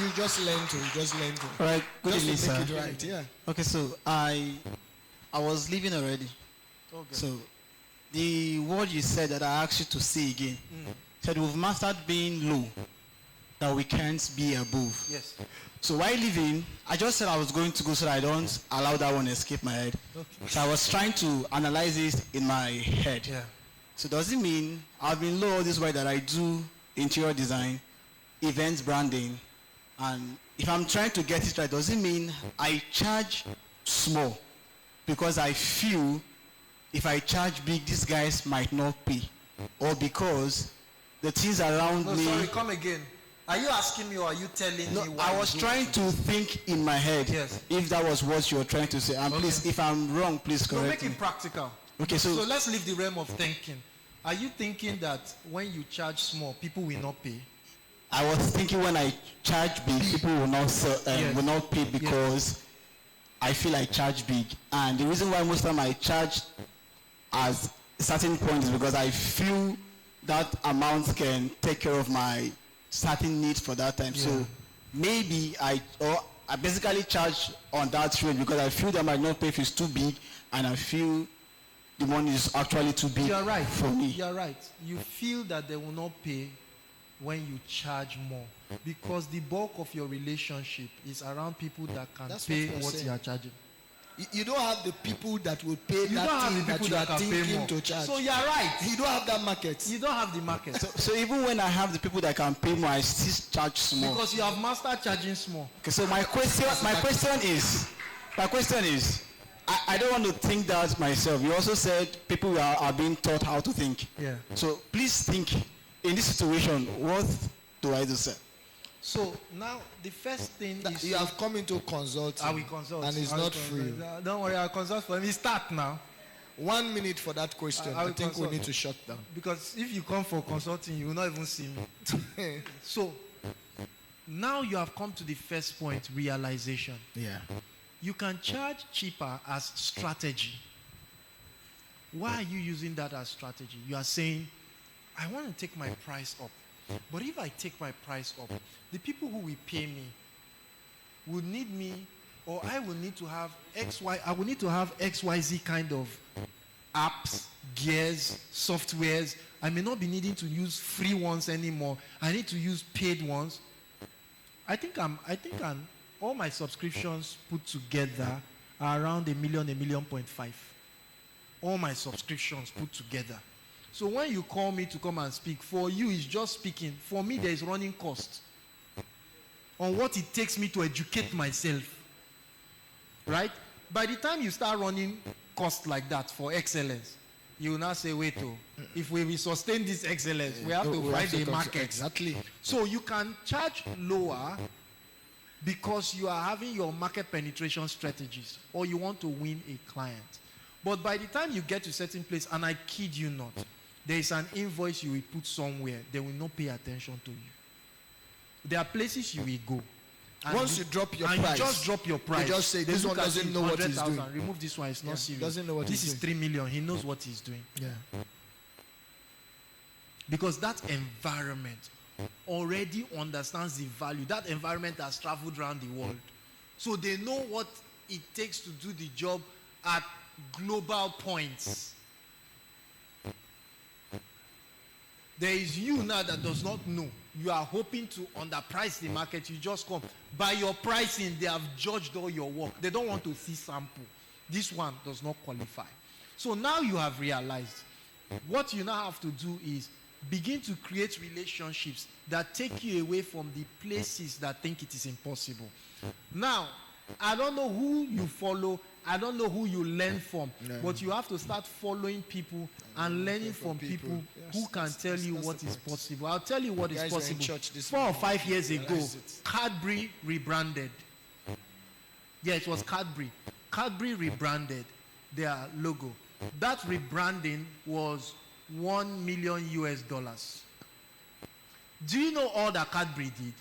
you just learn to. All right, good just evening, to sir. make it right, yeah. Okay, so I was leaving already. Okay. So the word you said that I asked you to say again said we've mastered being low, that we can't be above. Yes. So while leaving, I just said I was going to go so that I don't allow that one to escape my head. Okay. So I was trying to analyze it in my head. Yeah. So does it mean I've been low all this way that I do interior design, events branding, and if I'm trying to get it right, does it mean I charge small because I feel if I charge big, these guys might not pay, or because the things around No, me? sorry, come again. Are you asking me or are you telling No, me why? I was you do trying it? to think in my head. Yes. If that was what you were trying to say, and Okay. please, if I'm wrong, please No, correct make me. it practical. Okay, so let's leave the realm of thinking. Are you thinking that when you charge small, people will not pay? I was thinking when I charge big, people will not Yes. will not pay because I feel I charge big, and the reason why most of them I charge as a certain point is because I feel that amount can take care of my certain needs for that time. Yeah. So maybe I basically charge on that rate because I feel that I might not pay if it's too big, and I feel the money is actually too big You are right. for me. You are right. You feel that they will not pay when you charge more because the bulk of your relationship is around people that can That's pay what you're what saying. you are charging. You don't have the people that will pay You don't that have thing the that people you are that can pay thinking more. to charge. So you are right. You don't have that market. You don't have the market So even when I have the people that can pay more, I still charge small. because you have mastered charging small. Okay, so my question is, I don't want to think that myself. You also said people are being taught how to think. Yeah. So please think, in this situation, what do I do, sir? So now the first thing is You have come into consulting. I will consult. And it's I will not consult. free. Don't worry, I'll consult for me. Start now. 1 minute for that question. I I will think consult. we need to shut down. Because if you come for consulting, you will not even see me. So now you have come to the first point, realization. Yeah. You can charge cheaper as strategy. Why are you using that as strategy? You are saying, I want to take my price up. But if I take my price up, the people who will pay me will need me, or I will need to have I will need to have XYZ kind of apps, gears, softwares. I may not be needing to use free ones anymore. I need to use paid ones. I think all my subscriptions put together are around $1 million, $1.5 million. All my subscriptions put together. So when you call me to come and speak, for you it's just speaking. For me there is running cost on what it takes me to educate myself. Right? By the time you start running cost like that for excellence, you will now say, wait, if we will sustain this excellence, we have to find a market. Exactly. So you can charge lower because you are having your market penetration strategies or you want to win a client. But by the time you get to a certain place, and I kid you not, there is an invoice you will put somewhere, they will not pay attention to you. There are places you will go. And Once you drop your and price, you just drop your price. they just say, They this look one at doesn't it, know what he's 100,000, doing. Remove this one, it's not serious. Doesn't know what this he's is 3 million, he knows what he's doing. Yeah. Because that environment already understands the value. That environment has traveled around the world. So they know what it takes to do the job at global points. There is you now that does not know. You are hoping to underprice the market. You just come. By your pricing, they have judged all your work. They don't want to see sample. This one does not qualify. So now you have realized what you now have to do is begin to create relationships that take you away from the places that think it is impossible. Now, I don't know who you follow. I don't know who you learn from. No. But you have to start following people and learning from people Yes, who can tell you that's what the is point. possible. I'll tell you what You is guys were in possible. church this 4 or morning. 5 years ago, Realized it. Cadbury rebranded. Yeah, it was Cadbury. Cadbury rebranded their logo. That rebranding was $1 million US. Do you know all that Cadbury did?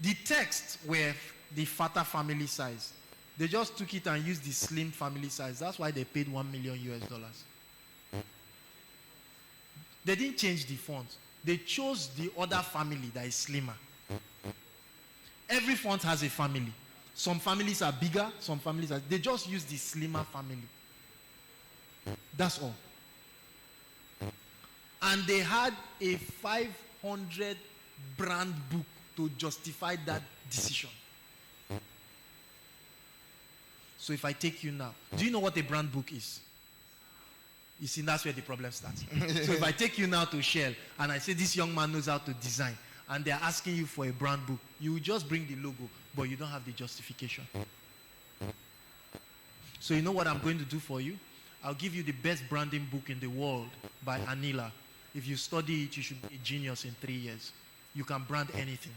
The texts were the fatter family size. They just took it and used the slim family size. That's why they paid $1 million US. They didn't change the font. They chose the other family that is slimmer. Every font has a family. Some families are bigger, some families are... They just use the slimmer family. That's all. And they had a 500 brand book to justify that decision. So if I take you now, do you know what a brand book is? You see, that's where the problem starts. So if I take you now to Shell and I say this young man knows how to design and they're asking you for a brand book, you will just bring the logo, but you don't have the justification. So you know what I'm going to do for you? I'll give you the best branding book in the world by Anila. If you study it, you should be a genius in 3 years. You can brand anything.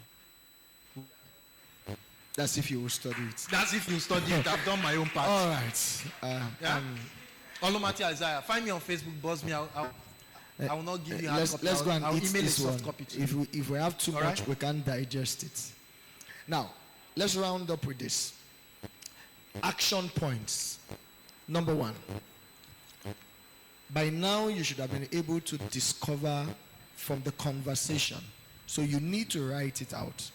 That's if you will study it. That's if you study it. I've done my own part. All right. Yeah? Olomati Isaiah. Find me on Facebook, buzz me. I will not give you hard copy. Let's go and I'll eat email this a soft one. copy to you. If we have too All much, right? we can't digest it. Now, let's round up with this. Action points. Number 1. By now, you should have been able to discover from the conversation. So you need to write it out.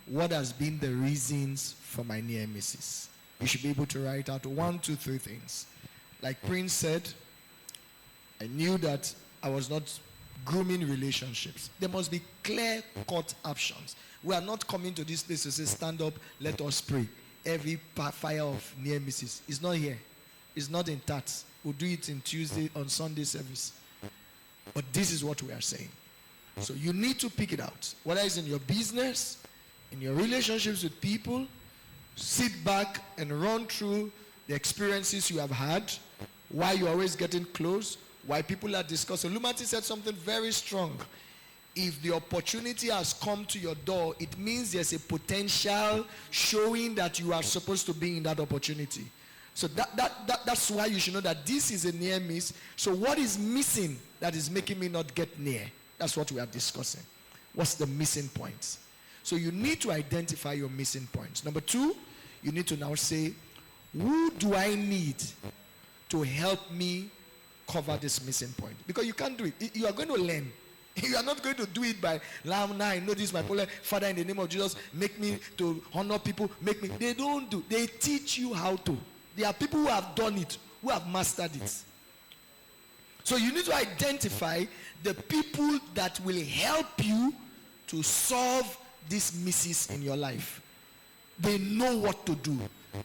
What has been the reasons for my near misses? You should be able to write out 1, 2, 3 things. Like Prince said, I knew that I was not grooming relationships. There must be clear-cut options. We are not coming to this place to say, stand up, let us pray. Every fire of near misses is not here. It's not in T.A.T.S. We'll do it in Tuesday, on Sunday service. But this is what we are saying. So you need to pick it out. Whether it's in your business, in your relationships with people, sit back and run through the experiences you have had, why you're always getting close, why people are discussing. Lumati said something very strong. If the opportunity has come to your door, it means there's a potential showing that you are supposed to be in that opportunity. So that's why you should know that this is a near miss. So what is missing that is making me not get near? That's what we are discussing. What's the missing points? So you need to identify your missing points. Number 2, you need to now say, who do I need to help me cover this missing point? Because you can't do it. You are going to learn. You are not going to do it by, now I know this is my problem. Father, in the name of Jesus, make me to honor people. Make me. They don't do. They teach you how to. There are people who have done it, who have mastered it. So you need to identify the people that will help you to solve these misses in your life. They know what to do.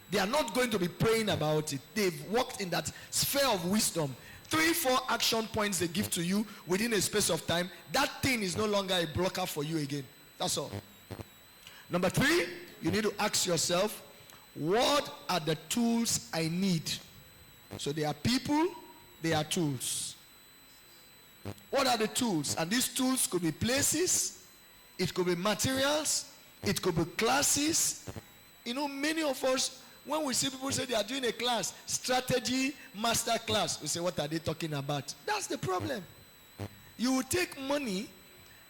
They are not going to be praying about it. They've worked in that sphere of wisdom. 3, 4 action points they give to you within a space of time. That thing is no longer a blocker for you again. That's all. Number 3, you need to ask yourself, what are the tools I need? So there are people, there are tools. What are the tools? And these tools could be places, it could be materials, it could be classes. You know, many of us, When we see people say they are doing a class, strategy master class, we say, what are they talking about? That's the problem. You will take money,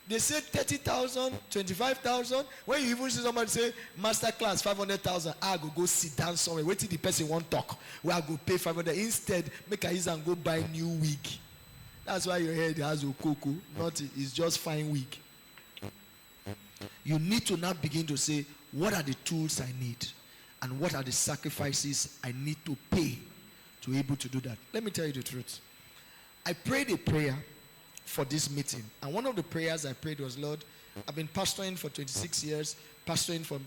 they say 30,000, 25,000. When you even see somebody say master class 500,000, I go sit down somewhere. Wait till the person won't talk. We are go pay 500. Instead, make a use and go buy new wig. That's why your head has a cocoa. Not it's just fine wig. You need to now begin to say, what are the tools I need? And what are the sacrifices I need to pay to be able to do that? Let me tell you the truth. I prayed a prayer for this meeting. And one of the prayers I prayed was, Lord, I've been pastoring for 26 years, pastoring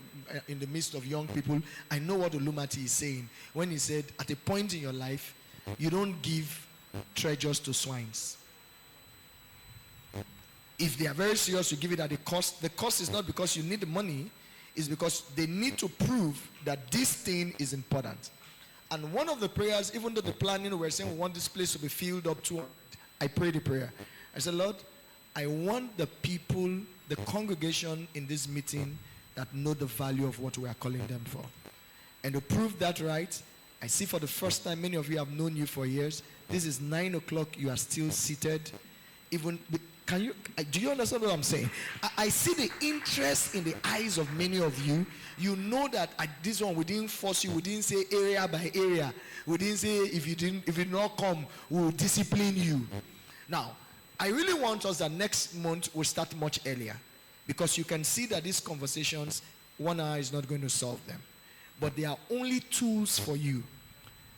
in the midst of young people. I know what Olumati is saying when he said, at a point in your life, you don't give treasures to swines. If they are very serious, you give it at a cost. The cost is not because you need the money, it's because they need to prove that this thing is important. And one of the prayers, even though the planning, we were saying we want this place to be filled up to, I prayed a prayer. I said, Lord, I want the people, the congregation in this meeting that know the value of what we are calling them for. And to prove that right, I see for the first time, many of you have known you for years. This is 9 o'clock, you are still seated. Even, do you understand what I'm saying? I see the interest in the eyes of many of you. You know that at this one, we didn't force you. We didn't say area by area. We didn't say if you did not come, we will discipline you. Now, I really want us that next month we'll start much earlier, because you can see that these conversations, 1 hour is not going to solve them. But they are only tools for you.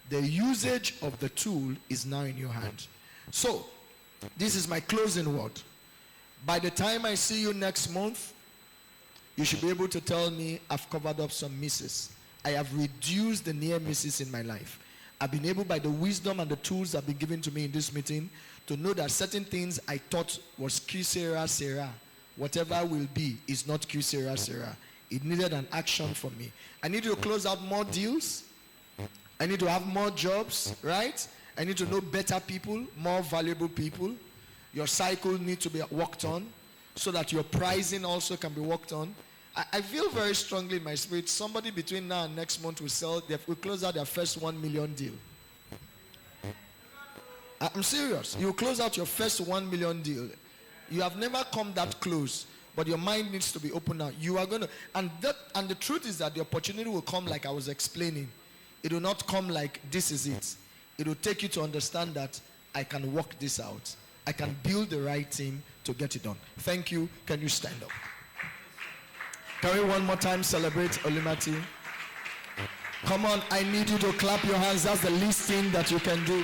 The usage of the tool is now in your hand. So, this is my closing word. By the time I see you next month, you should be able to tell me I've covered up some misses. I have reduced the near misses in my life. I've been able, by the wisdom and the tools that have been given to me in this meeting, to know that certain things I thought was Q Sarah, whatever will be, is not Q Sarah. It needed an action from me. I need to close out more deals. I need to have more jobs, right? I need to know better people, more valuable people. Your cycle needs to be worked on so that your pricing also can be worked on. I feel very strongly in my spirit, somebody between now and next month will close out their first 1 million deal. I'm serious. You will close out your first 1 million deal. You have never come that close, but your mind needs to be open now. You are going to, and the truth is that the opportunity will come like I was explaining. It will not come like this is it. It will take you to understand that I can work this out. I can build the right team to get it done. Thank you. Can you stand up? Can we one more time celebrate Olumati? Come on, I need you to clap your hands. That's the least thing that you can do.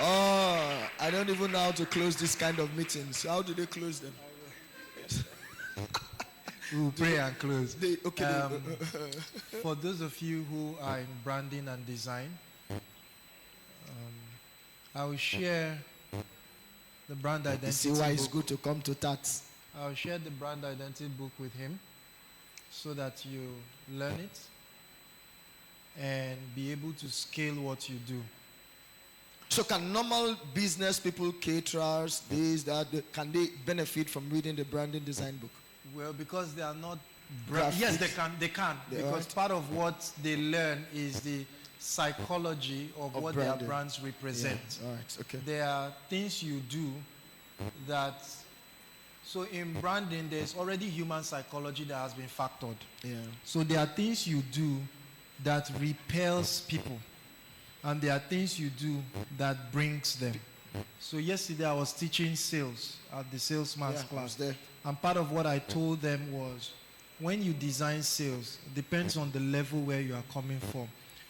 Oh, I don't even know how to close this kind of meetings. How do they close them? We'll pray and close. Okay. For those of you who are in branding and design, I will share the brand identity. You see why it's good to come to T.A.T.S. I'll share the brand identity book with him so that you learn it and be able to scale what you do. So can normal business people, caterers, this, that, can they benefit from reading the branding design book? Well, because they are not Yes, they can. Because part of what they learn is the psychology of what branding. their brands represent. Yeah. All right, okay. There are things you do that, so in branding, there's already human psychology that has been factored. Yeah. So there are things you do that repels people, and there are things you do that brings them. So yesterday I was teaching sales at the salesman's class, and part of what I told them was, when you design sales, it depends on the level where you are coming from.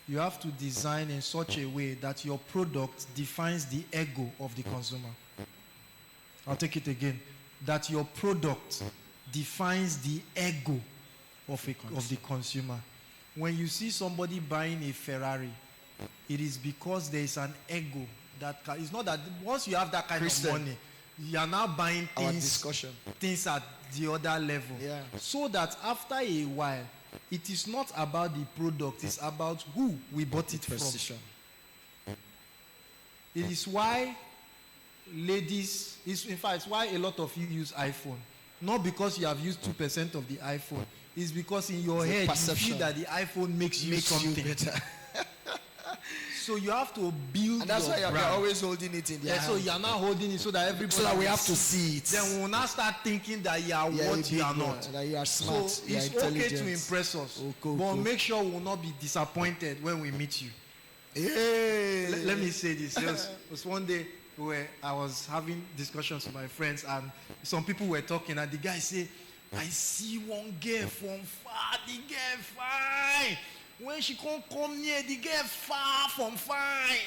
You have to design in such a way that your product defines the ego of the consumer. I'll take it again. That your product defines the ego of the consumer. When you see somebody buying a Ferrari, it is because there is an ego. It's not that once you have that kind of money, you are now buying things at the other level. Yeah. So that after a while, it is not about the product, it's about who we bought it Precision. from. It is why in fact, it's why a lot of you use iPhone. Not because you have used 2% of the iPhone. is because in your It's a head you perception. feel that the iPhone makes you Makes something. you better. So you have to build And that's your why you're brand. always holding it in their Yeah, so hand. you're not holding it so that everybody So that we will have to see it. Then we will not start thinking that you are Yeah, what you you are big not. boy, that you are smart, So you are it's okay to intelligent. impress us, Cool, but cool. make sure we will not be disappointed when we meet you. Hey. Let me say this. There was one day where I was having discussions with my friends, and some people were talking, and the guy said, I see one girl from far, the girl fine. When she can't come near, the girl far from fine.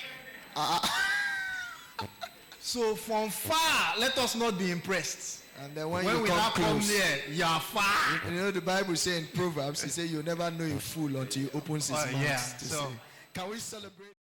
So from far, let us not be impressed. And then when When you we come now come close, near, you are far. you know the Bible says in Proverbs, it says you never know a fool until you open his mouth Yeah, to so- say. Can we celebrate?